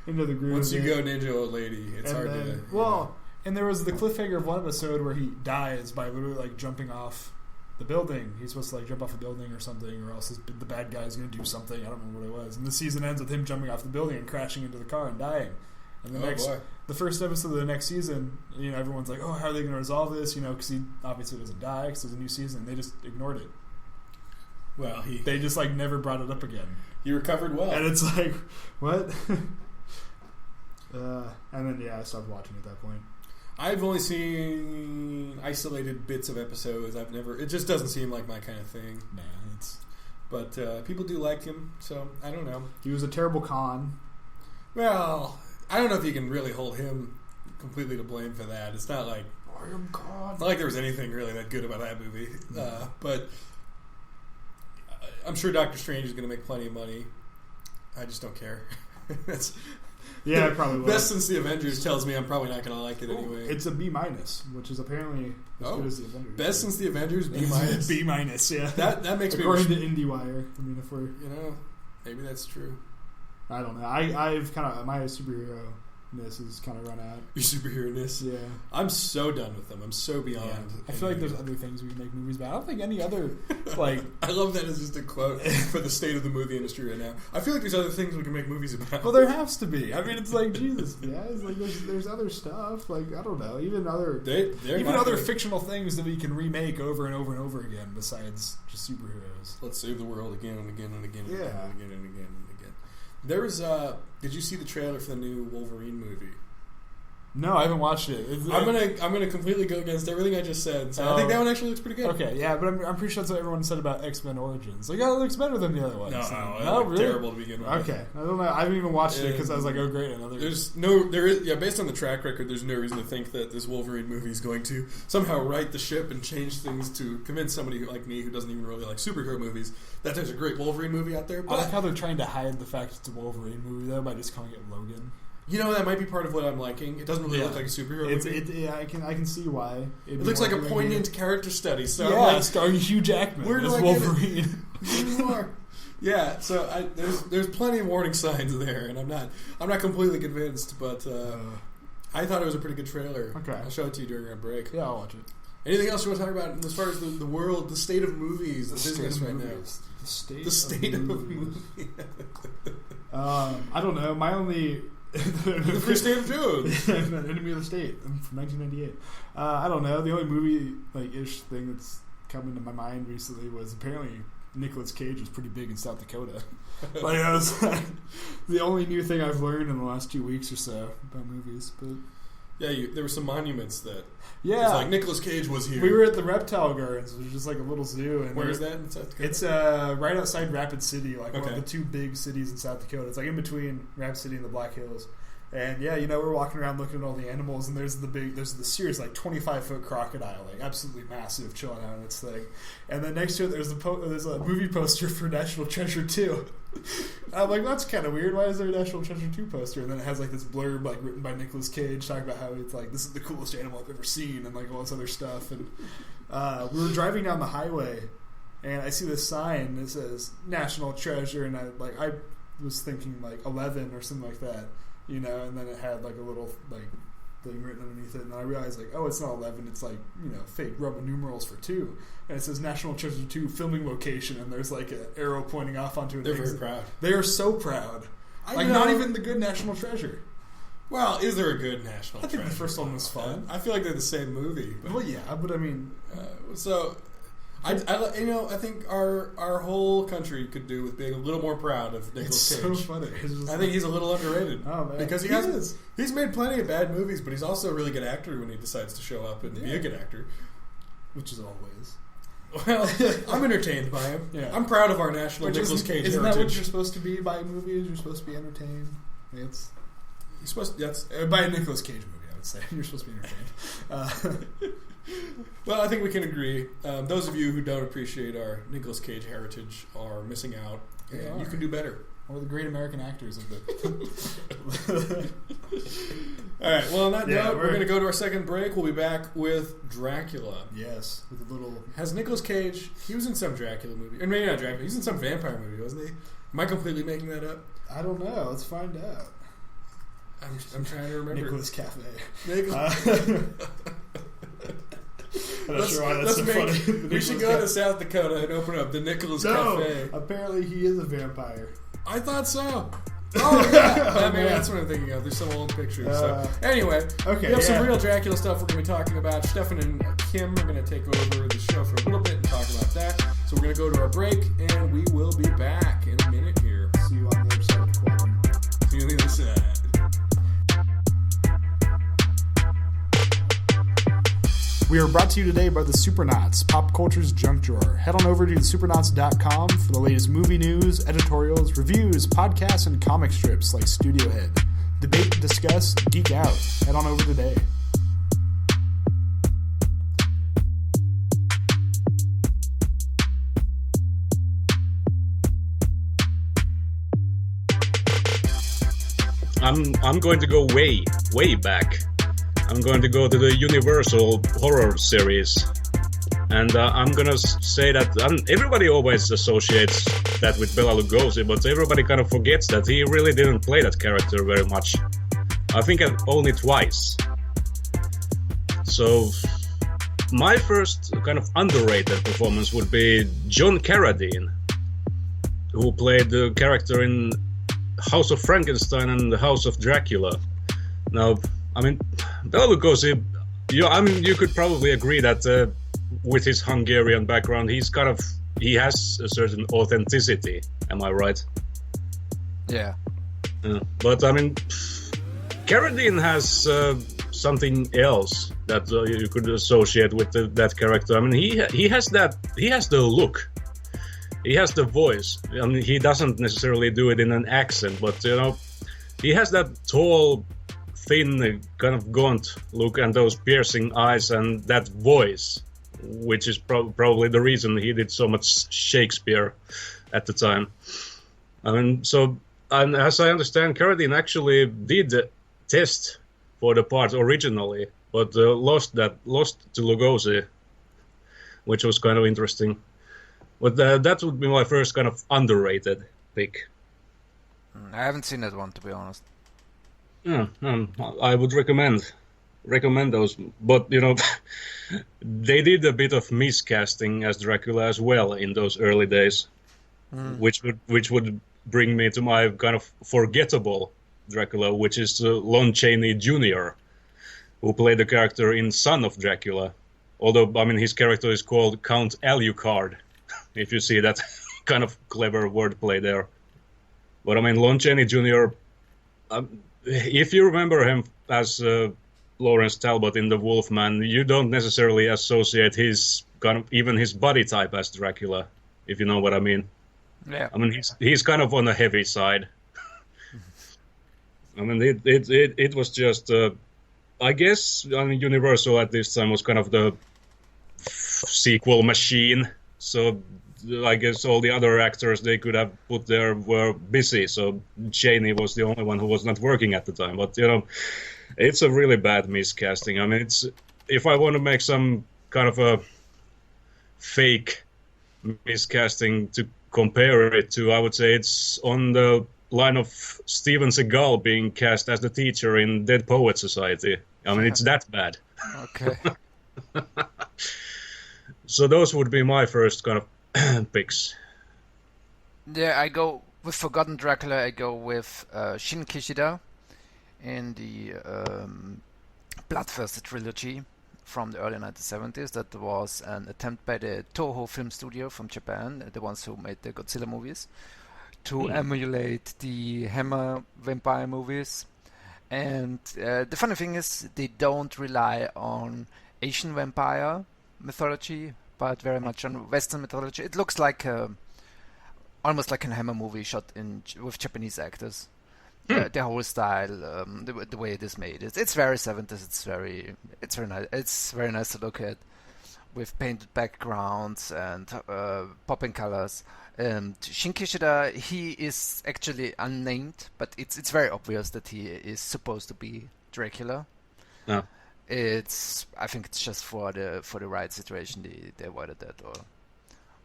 into the groove. Once you go ninja old lady, it's hard to... Well, and there was the cliffhanger of one episode where he dies by literally like jumping off the building. He's supposed to like jump off a building or something, or else the bad guy's going to do something. I don't remember what it was. And the season ends with him jumping off the building and crashing into the car and dying. And the first episode of the next season, everyone's like, oh, how are they going to resolve this? Because he obviously doesn't die because there's a new season. They just ignored it. Well, they just like never brought it up again. He recovered well, and it's like, what? And then I stopped watching at that point. I've only seen isolated bits of episodes. It just doesn't seem like my kind of thing. Nah, but people do like him, so I don't know. He was a terrible con. Well, I don't know if you can really hold him completely to blame for that. It's not like God. Not like there was anything really that good about that movie. But I'm sure Doctor Strange is going to make plenty of money. I just don't care. Yeah, I probably will. Best since the Avengers tells me I'm probably not going to like it anyway. It's a B-, which is apparently as good as the Avengers. Best since the Avengers, B-. B-, yeah. That makes me... According to IndieWire. I mean, if we're... You know, maybe that's true. I don't know. I've kind of... My superhero-ness is kind of run out. Your superhero-ness? Yeah. I'm so done with them. I'm so beyond. Yeah. I feel like there's other things we can make movies about. I don't think any other, like... I love that as just a quote for the state of the movie industry right now. I feel like there's other things we can make movies about. Well, there has to be. I mean, it's like, Jesus, guys. Like, there's other stuff. Like, I don't know. Even other... other fictional things that we can remake over and over and over again besides just superheroes. Let's save the world again and again and again and yeah. again and again and again and again. There was did you see the trailer for the new Wolverine movie? No, I haven't watched it. I'm gonna completely go against everything I just said. So I think that one actually looks pretty good. Okay, yeah, but I'm pretty sure that's what everyone said about X-Men Origins. Like, yeah, it looks better than the other ones. No, really? Terrible to begin with. Okay, I don't know. I haven't even watched it because I was like, oh great, another. Based on the track record, there's no reason to think that this Wolverine movie is going to somehow right the ship and change things to convince somebody like me who doesn't even really like superhero movies that there's a great Wolverine movie out there. But I like how they're trying to hide the fact it's a Wolverine movie though by just calling it Logan. You know, that might be part of what I'm liking. It doesn't really look like a superhero movie. I can see why. It looks like a poignant character study. So yeah, starring Hugh Jackman as Wolverine. Yeah, so there's plenty of warning signs there, and I'm not completely convinced, but I thought it was a pretty good trailer. Okay, I'll show it to you during our break. Yeah, I'll watch it. Anything else you want to talk about as far as the world, the state of movies, the business right now? The state of movies. I don't know. My only... The Free State of Jones. Enemy of the State from 1998. I don't know. The only movie ish thing that's come into my mind recently was apparently Nicolas Cage was pretty big in South Dakota. Like, that was the only new thing I've learned in the last 2 weeks or so about movies. But yeah, there were some monuments that. Yeah, it's like Nicolas Cage was here. We were at the Reptile Gardens, which is just like a little zoo. And where is that in South Dakota? It's right outside Rapid City, one of the two big cities in South Dakota. It's like in between Rapid City and the Black Hills. And yeah, we're walking around looking at all the animals, and there's the serious 25-foot crocodile, absolutely massive, chilling out on its thing. And then next to it, there's a movie poster for National Treasure 2. I'm like, that's kind of weird. Why is there a National Treasure 2 poster? And then it has this blurb written by Nicolas Cage talking about how it's this is the coolest animal I've ever seen, and all this other stuff. And we were driving down the highway, and I see this sign that says National Treasure, and I was thinking 11 or something like that. And then it had a little thing written underneath it, and I realized oh, it's not 11, it's fake Roman numerals for 2, and it says National Treasure 2 filming location, and there's an arrow pointing off onto it. They're very proud. They are so proud. Not even the good National Treasure. Well, is there a good National Treasure? I think the first one was fun. I feel like they're the same movie. Well, yeah, but I mean, I think our whole country could do with being a little more proud of Nicolas Cage. So funny. I think he's a little underrated. Oh man, because he's made plenty of bad movies, but he's also a really good actor when he decides to show up and be a good actor, which is always. Well, I'm entertained by him. Yeah. I'm proud of our national Nicolas Cage isn't heritage. That what you're supposed to be by movies? You're supposed to be entertained. You're supposed to, by a Nicolas Cage movie, I would say. You're supposed to be entertained. Well, I think we can agree. Those of you who don't appreciate our Nicolas Cage heritage are missing out. And you can do better. Or the great American actors of the... All right, well, on that note, we're going to go to our second break. We'll be back with Dracula. Yes, with a little... Has Nicolas Cage... He was in some Dracula movie. Or maybe not Dracula. He was in some vampire movie, wasn't he? Am I completely making that up? I don't know. Let's find out. I'm trying to remember. Nicolas Cafe. I'm not sure why that's so funny. We should go to South Dakota and open up the Nicolas Cafe. Apparently he is a vampire. I thought so. Oh, yeah. That's what I'm thinking of. There's some old pictures. So. Anyway, we have some real Dracula stuff we're going to be talking about. Stefan and Kim are going to take over the show for a little bit and talk about that. So we're going to go to our break, and we will be back in a minute here. See you on the other side of the corner. See you on the other side. We are brought to you today by the Supernauts, pop culture's junk drawer. Head on over to supernauts.com for the latest movie news, editorials, reviews, podcasts, and comic strips like Studio Head. Debate, discuss, geek out. Head on over today. I'm going to go way back. I'm going to go to the Universal horror series, and I'm gonna say that everybody always associates that with Bela Lugosi, but everybody kind of forgets that he really didn't play that character very much. I think only twice. So my first kind of underrated performance would be John Carradine, who played the character in House of Frankenstein and the House of Dracula. Now, I mean, Bela Lugosi, you could probably agree that with his Hungarian background, he has a certain authenticity. Am I right? Yeah. But I mean, Carradine has something else that you could associate with that character. I mean, he has the look. He has the voice. I mean, he doesn't necessarily do it in an accent, but he has that tall, thin, kind of gaunt look and those piercing eyes and that voice, which is probably the reason he did so much Shakespeare at the time. I mean, and as I understand, Carradine actually did test for the part originally, but lost to Lugosi, which was kind of interesting. But that would be my first kind of underrated pick. I haven't seen that one, to be honest. Yeah, I would recommend those. But they did a bit of miscasting as Dracula as well in those early days, which would bring me to my kind of forgettable Dracula, which is Lon Chaney Jr., who played the character in Son of Dracula. Although, I mean, his character is called Count Alucard, if you see that kind of clever wordplay there. But I mean, Lon Chaney Jr., if you remember him as Lawrence Talbot in The Wolfman, you don't necessarily associate his even his body type as Dracula, if you know what I mean. Yeah. I mean, he's kind of on the heavy side. I mean, it was just, I guess, Universal at this time was kind of the sequel machine. So I guess all the other actors they could have put there were busy. So Chaney was the only one who was not working at the time. But, it's a really bad miscasting. I mean, if I want to make some kind of a fake miscasting to compare it to, I would say it's on the line of Steven Seagal being cast as the teacher in Dead Poets Society. I mean, it's that bad. Okay. So those would be my first kind of picks. Yeah, I go with Forgotten Dracula. I go with Shin Kishida in the Bloodthirsty trilogy from the early 1970s. That was an attempt by the Toho Film Studio from Japan, the ones who made the Godzilla movies, to emulate the Hammer vampire movies. And the funny thing is, they don't rely on Asian vampire mythology, but very much on Western mythology. It looks like almost like a Hammer movie shot with Japanese actors. The whole style, the way it is made, it's very 70s. It's very nice. It's very nice to look at, with painted backgrounds and popping colors. And Shin Kishida, he is actually unnamed, but it's very obvious that he is supposed to be Dracula. Yeah. I think it's just for the right situation they avoided that, or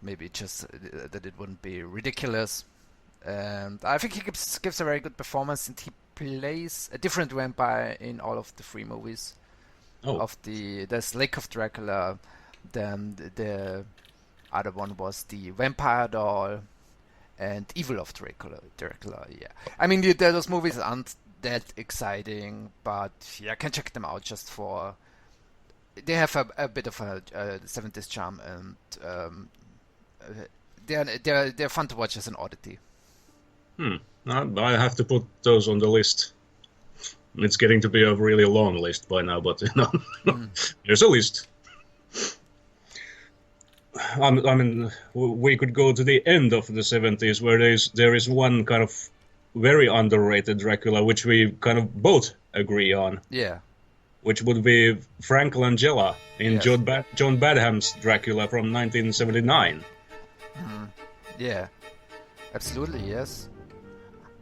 maybe just that it wouldn't be ridiculous. And I think he gives a very good performance, and he plays a different vampire in all of the three movies. There's Lake of Dracula, then the other one was the Vampire Doll, and Evil of Dracula. Yeah, I mean those movies aren't that exciting, but yeah, I can check them out just for. They have a bit of a 70s charm, and they're fun to watch as an oddity. I have to put those on the list. It's getting to be a really long list by now, but there's a list. I mean, we could go to the end of the 70s, where there is one kind of very underrated Dracula, which we kind of both agree on. Yeah. Which would be Frank Langella in John Badham's Dracula from 1979. Yeah, absolutely, yes.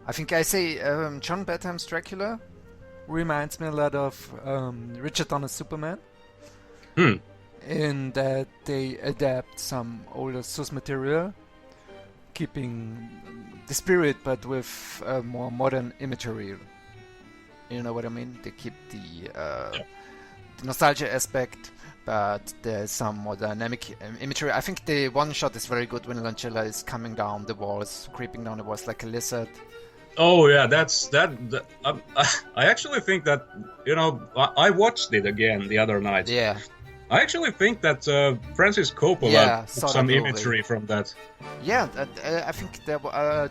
I think I say John Badham's Dracula reminds me a lot of Richard Donner's Superman. In that they adapt some older source material, keeping the spirit but with more modern imagery. You know what I mean? They keep the nostalgia aspect, but there's some more dynamic imagery. I think the one shot is very good when Langella is coming down the walls, creeping down the walls like a lizard. Oh yeah, I actually think that, you know, I watched it again the other night. Yeah. I actually think that Francis Coppola took some imagery from that. Yeah, I think there were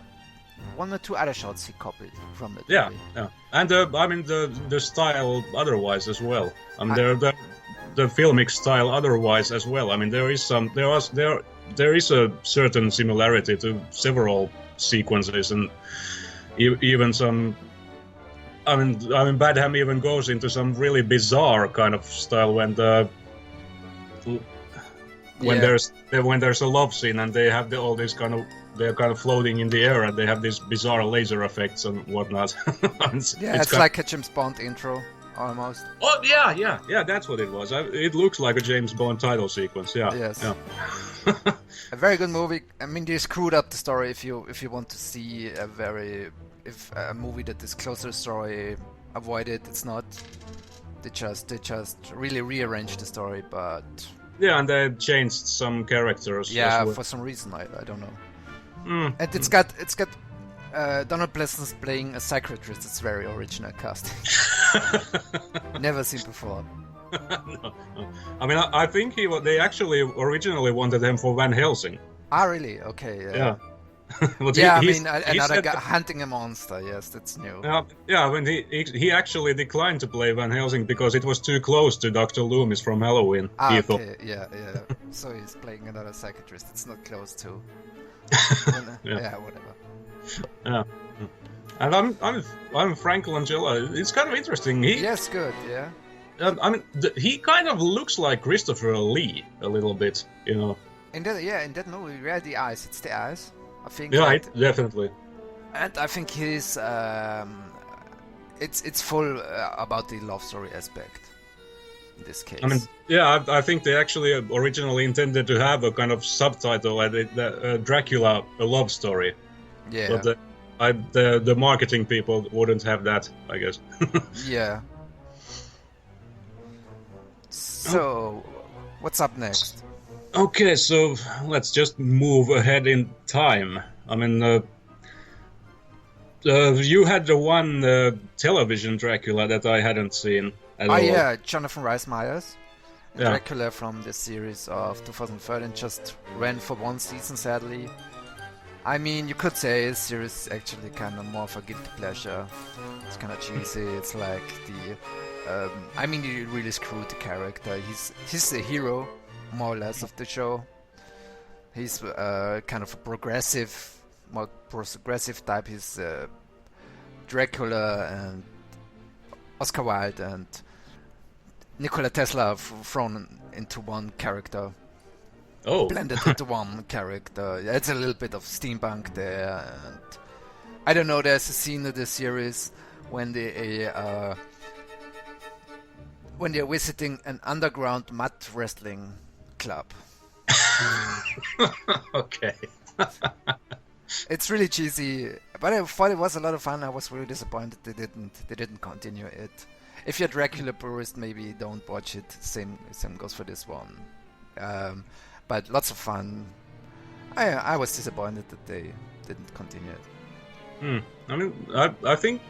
one or two other shots he copied from it. Yeah, yeah, and I mean the style otherwise as well. I mean the filmic style otherwise as well. I mean there is a certain similarity to several sequences, and even some. I mean Badham even goes into some really bizarre kind of style when there's a love scene and they have all these they're kind of floating in the air and they have these bizarre laser effects and whatnot. it's like a James Bond intro almost. Oh yeah, that's what it was. It looks like a James Bond title sequence. Yeah. Yes. Yeah. A very good movie. I mean, they screwed up the story. If you want to see a movie that is closer to the story, avoid it. It's not. They just really rearranged the story, but yeah, and they changed some characters. Yeah, well. For some reason I don't know. And it's got Donald Pleasence playing a psychiatrist. It's very original casting. Never seen before. No. I mean, I think they actually originally wanted him for Van Helsing. Ah, really? Okay. Yeah. But another guy hunting a monster. Yes, that's new. Yeah. When he actually declined to play Van Helsing because it was too close to Dr. Loomis from Halloween. Ah, okay. Yeah. So he's playing another psychiatrist. It's not close to. Yeah, whatever. Yeah. And I'm Frank Langella. It's kind of interesting. Yes, good. Yeah. I mean, he kind of looks like Christopher Lee a little bit, you know. In that movie, the eyes. It's the eyes. I think. Yeah, definitely. And I think he's it's full about the love story aspect in this case. I mean, yeah, I think they actually originally intended to have a kind of subtitle, Dracula, a love story. Yeah. But the marketing people wouldn't have that, I guess. Yeah. So, what's up next? Okay, so let's just move ahead in time. I mean, you had the one television Dracula that I hadn't seen at all. Oh yeah, Jonathan Rhys Meyers. Yeah. Dracula from the series of 2013 just ran for one season, sadly. I mean, you could say the series actually kind of more of a guilty pleasure. It's kind of cheesy. It's like I mean, you really screwed the character. He's the hero, more or less, of the show. He's kind of a more progressive type. He's Dracula and Oscar Wilde and Nikola Tesla thrown into one character. Oh. Blended into one character. It's a little bit of steampunk there. And I don't know, there's a scene in the series when they're visiting an underground mud wrestling club. Okay. It's really cheesy, but I thought it was a lot of fun. I was really disappointed they didn't continue it. If you're a Dracula purist, maybe don't watch it. Same goes for this one. But lots of fun. I was disappointed that they didn't continue it. I mean, I think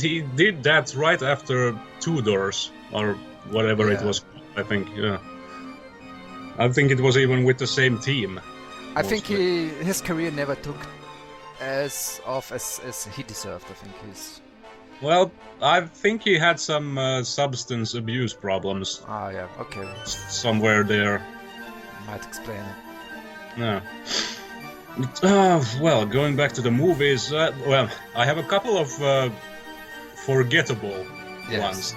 he did that right after Tudors or whatever it was. I think, yeah. I think it was even with the same team. I think his career never took as off as he deserved. I think he's. Well, I think he had some substance abuse problems. Ah, yeah, okay. Somewhere there. Might explain it. Yeah. Well, going back to the movies, well, I have a couple of forgettable ones.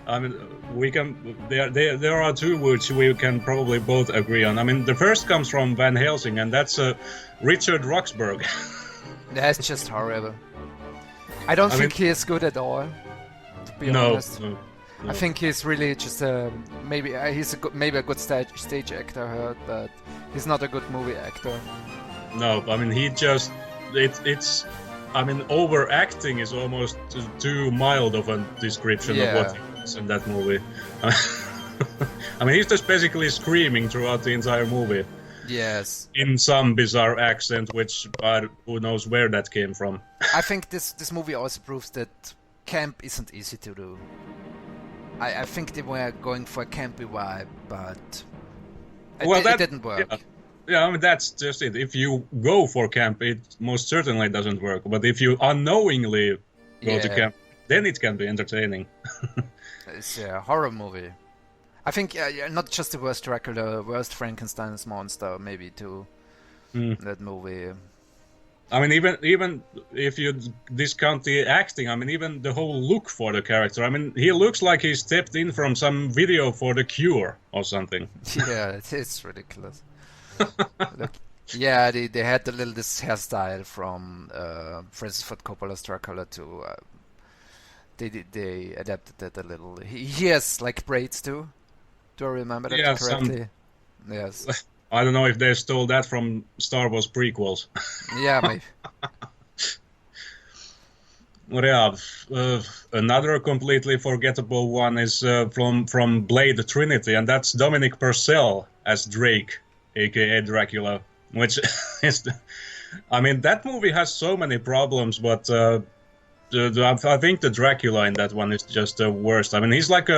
I mean, we can. There are two which we can probably both agree on. I mean, the first comes from Van Helsing, and that's Richard Roxburgh. That's just horrible. I don't think he is good at all, to be honest. No. I think he's really just maybe he's a good stage actor, I heard, but he's not a good movie actor. No, I mean he just it's I mean overacting is almost too mild of a description of what he is in that movie. I mean he's just basically screaming throughout the entire movie. Yes. In some bizarre accent, which who knows where that came from. I think this movie also proves that camp isn't easy to do. I think they were going for a campy vibe, but it didn't work. Yeah, I mean, that's just it. If you go for camp, it most certainly doesn't work. But if you unknowingly go to camp, then it can be entertaining. It's a horror movie. I think not just the worst Dracula, worst Frankenstein's monster, maybe too. That movie. I mean, even if you discount the acting, I mean, even the whole look for the character. I mean, he looks like he stepped in from some video for The Cure or something. Yeah, it's ridiculous. Look, yeah, they had this hairstyle from Francis Ford Coppola's Dracula to. They adapted that a little. He has like braids too. Do I remember that correctly? Yes. I don't know if they stole that from Star Wars prequels. Yeah, maybe. Well, yeah, another completely forgettable one is from Blade Trinity, and that's Dominic Purcell as Drake, aka Dracula, which is... I mean, that movie has so many problems, but I think the Dracula in that one is just the worst. I mean, he's like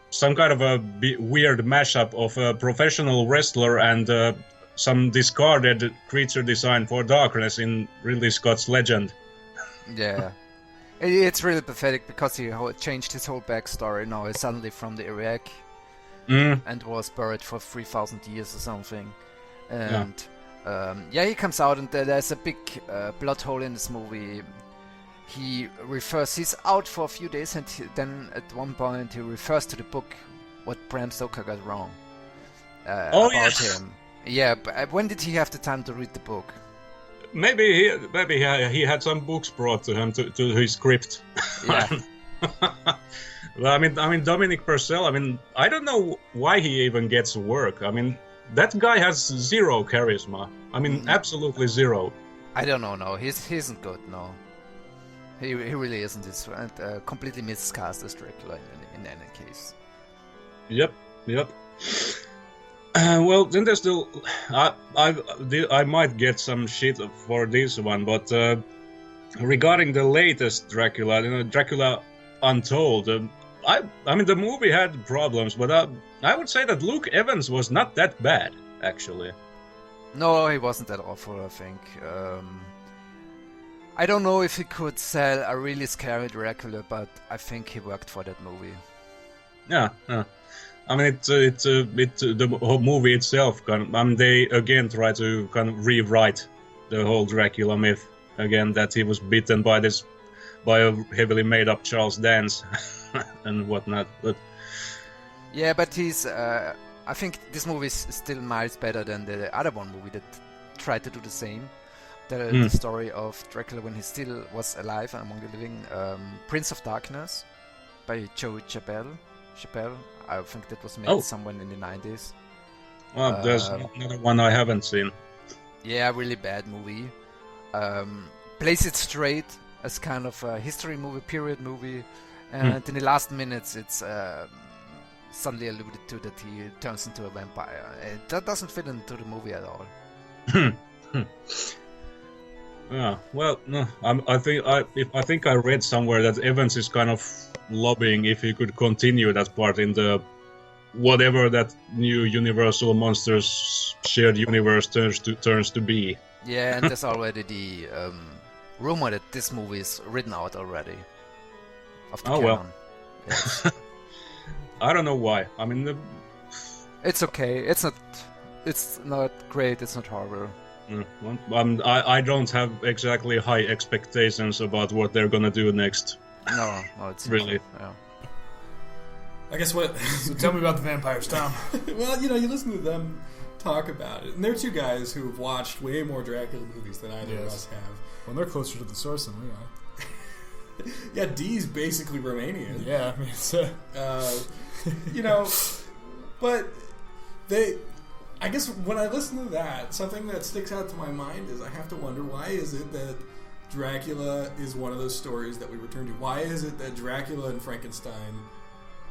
some kind of a weird mashup of a professional wrestler and some discarded creature design for darkness in Ridley Scott's Legend. Yeah. It's really pathetic because he changed his whole backstory. Now he's suddenly from the Iraq and was buried for 3,000 years or something. And he comes out and there's a big plot hole in this movie. He's out for a few days and then at one point he refers to the book what Bram Stoker got wrong about him. Yeah, but when did he have the time to read the book? Maybe he had some books brought to him to his script. Yeah. Well, I mean Dominic Purcell. I mean, I don't know why he even gets work. I mean, that guy has zero charisma. I mean, absolutely zero. I don't know. No, he isn't good. No. He really isn't. He's completely miscast as Dracula in any case. Yep. Well, then there's still... I might get some shit for this one, but regarding the latest Dracula, Dracula Untold, I mean, the movie had problems, but I would say that Luke Evans was not that bad, actually. No, he wasn't that awful, I think. I don't know if he could sell a really scary Dracula, but I think he worked for that movie. Yeah. I mean, the whole movie itself. They again try to kind of rewrite the whole Dracula myth again, that he was bitten by a heavily made up Charles Dance and whatnot. But he's. I think this movie is still miles better than the other one movie that tried to do the same. The story of Dracula when he still was alive among the living, Prince of Darkness by Joe Chappelle. I think that was made somewhere in the 90s. Well, there's another one I haven't seen. Yeah, really bad movie. Plays it straight as kind of a history movie, period movie, and in the last minutes it's suddenly alluded to that he turns into a vampire. That doesn't fit into the movie at all. Yeah, well, no, I think I read somewhere that Evans is kind of lobbying if he could continue that part in the whatever that new Universal Monsters shared universe turns to be. Yeah, and there's already the rumor that this movie is written out already. Of the canon. Well. Yes. I don't know why. I mean, it's okay. It's not great. It's not horrible. I don't have exactly high expectations about what they're gonna do next. No, it's really. Yeah. I guess what? So tell me about the vampires, Tom. Well, you listen to them talk about it, and they're two guys who've watched way more Dracula movies than either of us have. Well, they're closer to the source than we are. Yeah, D's basically Romanian. Yeah, I mean, it's but I guess when I listen to that, something that sticks out to my mind is I have to wonder, why is it that Dracula is one of those stories that we return to? Why is it that Dracula and Frankenstein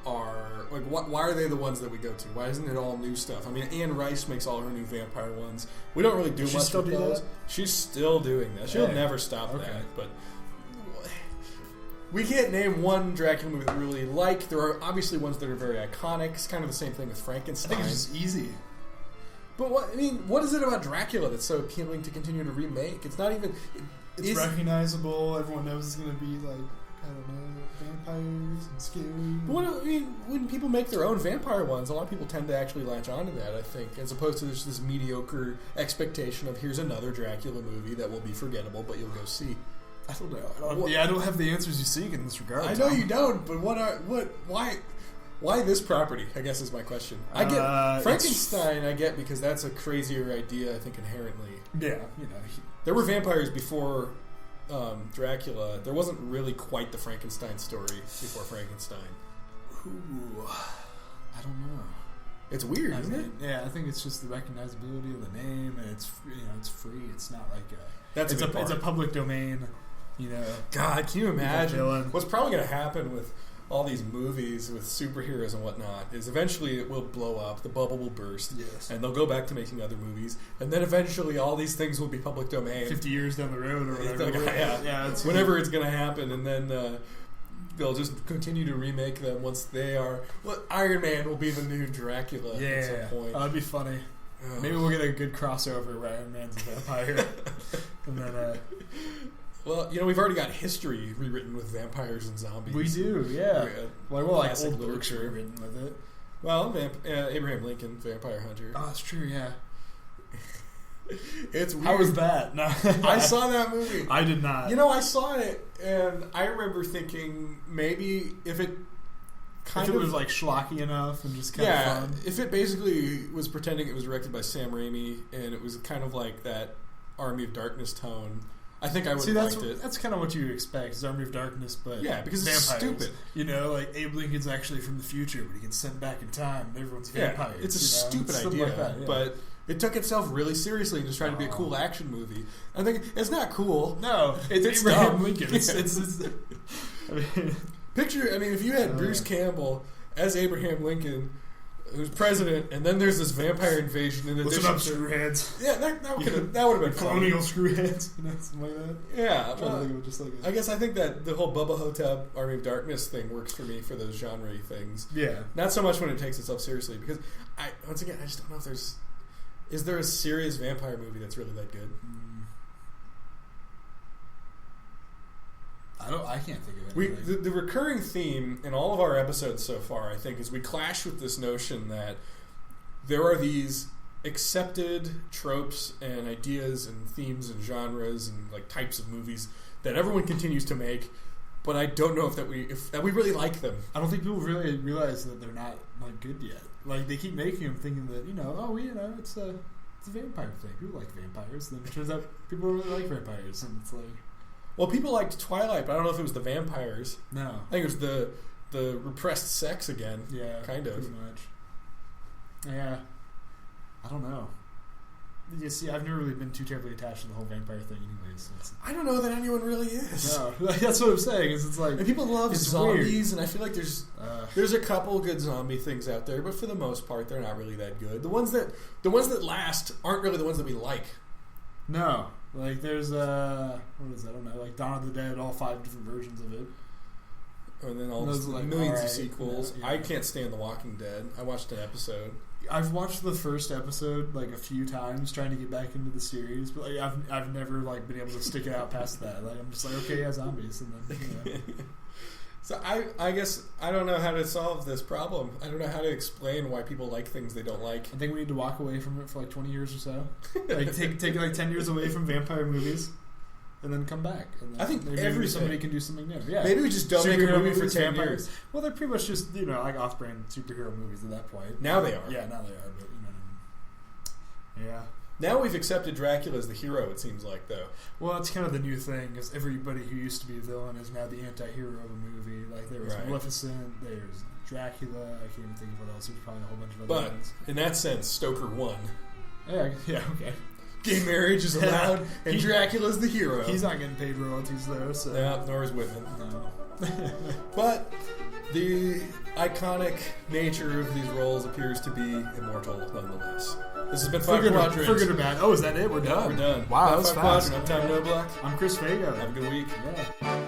are like, why are they the ones that we go to? Why isn't it all new stuff? I mean, Anne Rice makes all her new vampire ones. We don't really do much still with do those. that? She's still doing that. She'll never stop that. But we can't name one Dracula movie that we really like. There are obviously ones that are very iconic. It's kind of the same thing with Frankenstein. I think it's just easy. But what is it about Dracula that's so appealing to continue to remake? It's not even. It's recognizable. Everyone knows it's going to be like, I don't know, vampires and scary. But when people make their own vampire ones, a lot of people tend to actually latch onto that, I think, as opposed to this mediocre expectation of here's another Dracula movie that will be forgettable, but you'll go see. I don't know. I don't have the answers you seek in this regard. I know you don't, but why this property, I guess, is my question. I get Frankenstein, I get, because that's a crazier idea, I think, inherently. Yeah, there were vampires before Dracula. There wasn't really quite the Frankenstein story before Frankenstein. Ooh, I don't know. It's weird, isn't it? Yeah, I think it's just the recognizability of the name, and it's free. It's not like it's a public domain. God, can you imagine what's probably going to happen with all these movies with superheroes and whatnot is eventually it will blow up, the bubble will burst, and they'll go back to making other movies, and then eventually all these things will be public domain. 50 years down the road or whatever. It's whenever it's going to happen, and then they'll just continue to remake them once they are. Well, Iron Man will be the new Dracula at some point. That'd be funny. Maybe we'll get a good crossover where Iron Man's a vampire. And then... Well, we've already got history rewritten with vampires and zombies. We do, yeah. Like old literature written with it. Well, Abraham Lincoln, Vampire Hunter. Oh, that's true, yeah. It's weird. How was that? No. I saw that movie. I did not. I saw it, and I remember thinking maybe if it was like schlocky enough and just kind of fun. If it basically was pretending it was directed by Sam Raimi and it was kind of like that Army of Darkness tone, I think I would have liked it. That's kind of what you expect, is Army of Darkness, but because vampires. It's stupid. Like Abe Lincoln's actually from the future, but he gets sent back in time, and everyone's vampires. It's a stupid idea, like that, but it took itself really seriously and just tried to be a cool action movie. I think it's not cool. No, it's Abraham Lincoln. It's picture. If you had Bruce Campbell as Abraham Lincoln, who's president, and then there's this vampire invasion. In addition, what's up, screwheads? Yeah, that would have been colonial screwheads, something like that. Yeah, I think that the whole Bubba Hotep Army of Darkness thing works for me for those genre things. Yeah, not so much when it takes itself seriously, because I just don't know if is there a serious vampire movie that's really that good? I can't think of it. The recurring theme in all of our episodes so far, I think, is we clash with this notion that there are these accepted tropes and ideas and themes and genres and like types of movies that everyone continues to make, but I don't know if we really like them. I don't think people really realize that they're not like good yet. Like they keep making them thinking that it's a vampire thing. People like vampires. Then it turns out people don't really like vampires, and it's like. Well, people liked Twilight, but I don't know if it was the vampires. No. I think it was the repressed sex again. Yeah, kind of. Pretty much. Yeah. I don't know. You see, I've never really been too terribly attached to the whole vampire thing anyways. So I don't know that anyone really is. No. That's what I'm saying. It's like... And people love zombies, weird. And I feel like there's a couple good zombie things out there, but for the most part, they're not really that good. The ones that last aren't really the ones that we like. No. Like, there's, what is that? I don't know. Like, Dawn of the Dead, all 5 different versions of it. And then all those millions of sequels. Yeah. I can't stand The Walking Dead. I watched an episode. I've watched the first episode, like, a few times, trying to get back into the series. But, like, I've never, like, been able to stick it out past that. Like, I'm just like, okay, yeah, zombies. And then, So I guess I don't know how to solve this problem. I don't know how to explain why people like things they don't like. I think we need to walk away from it for like 20 years or so. Like take like 10 years away from vampire movies, and then come back. And then I think maybe somebody can do something new. Yeah, maybe we just don't make a movie for 10 years. Well, they're pretty much just like off-brand superhero movies at that point. Now they are. Yeah, now they are. But yeah. Now we've accepted Dracula as the hero, it seems like, though. Well, it's kind of the new thing, because everybody who used to be a villain is now the anti-hero of a movie. Like, there was Maleficent, there's Dracula, I can't even think of what else. There's probably a whole bunch of other things. But, in that sense, Stoker won. Yeah, okay. Gay marriage is allowed, and Dracula's the hero. He's not getting paid royalties, though, so... Yeah, nor is Whitman. No. But the iconic nature of these roles appears to be immortal, nonetheless. This has been Five Quadrants. For good or bad. Oh, is that it? We're done. We're done. Wow, that was Five fast. Quadrant. I'm Tom Noblock. I'm Chris Fago. Have a good week. Yeah.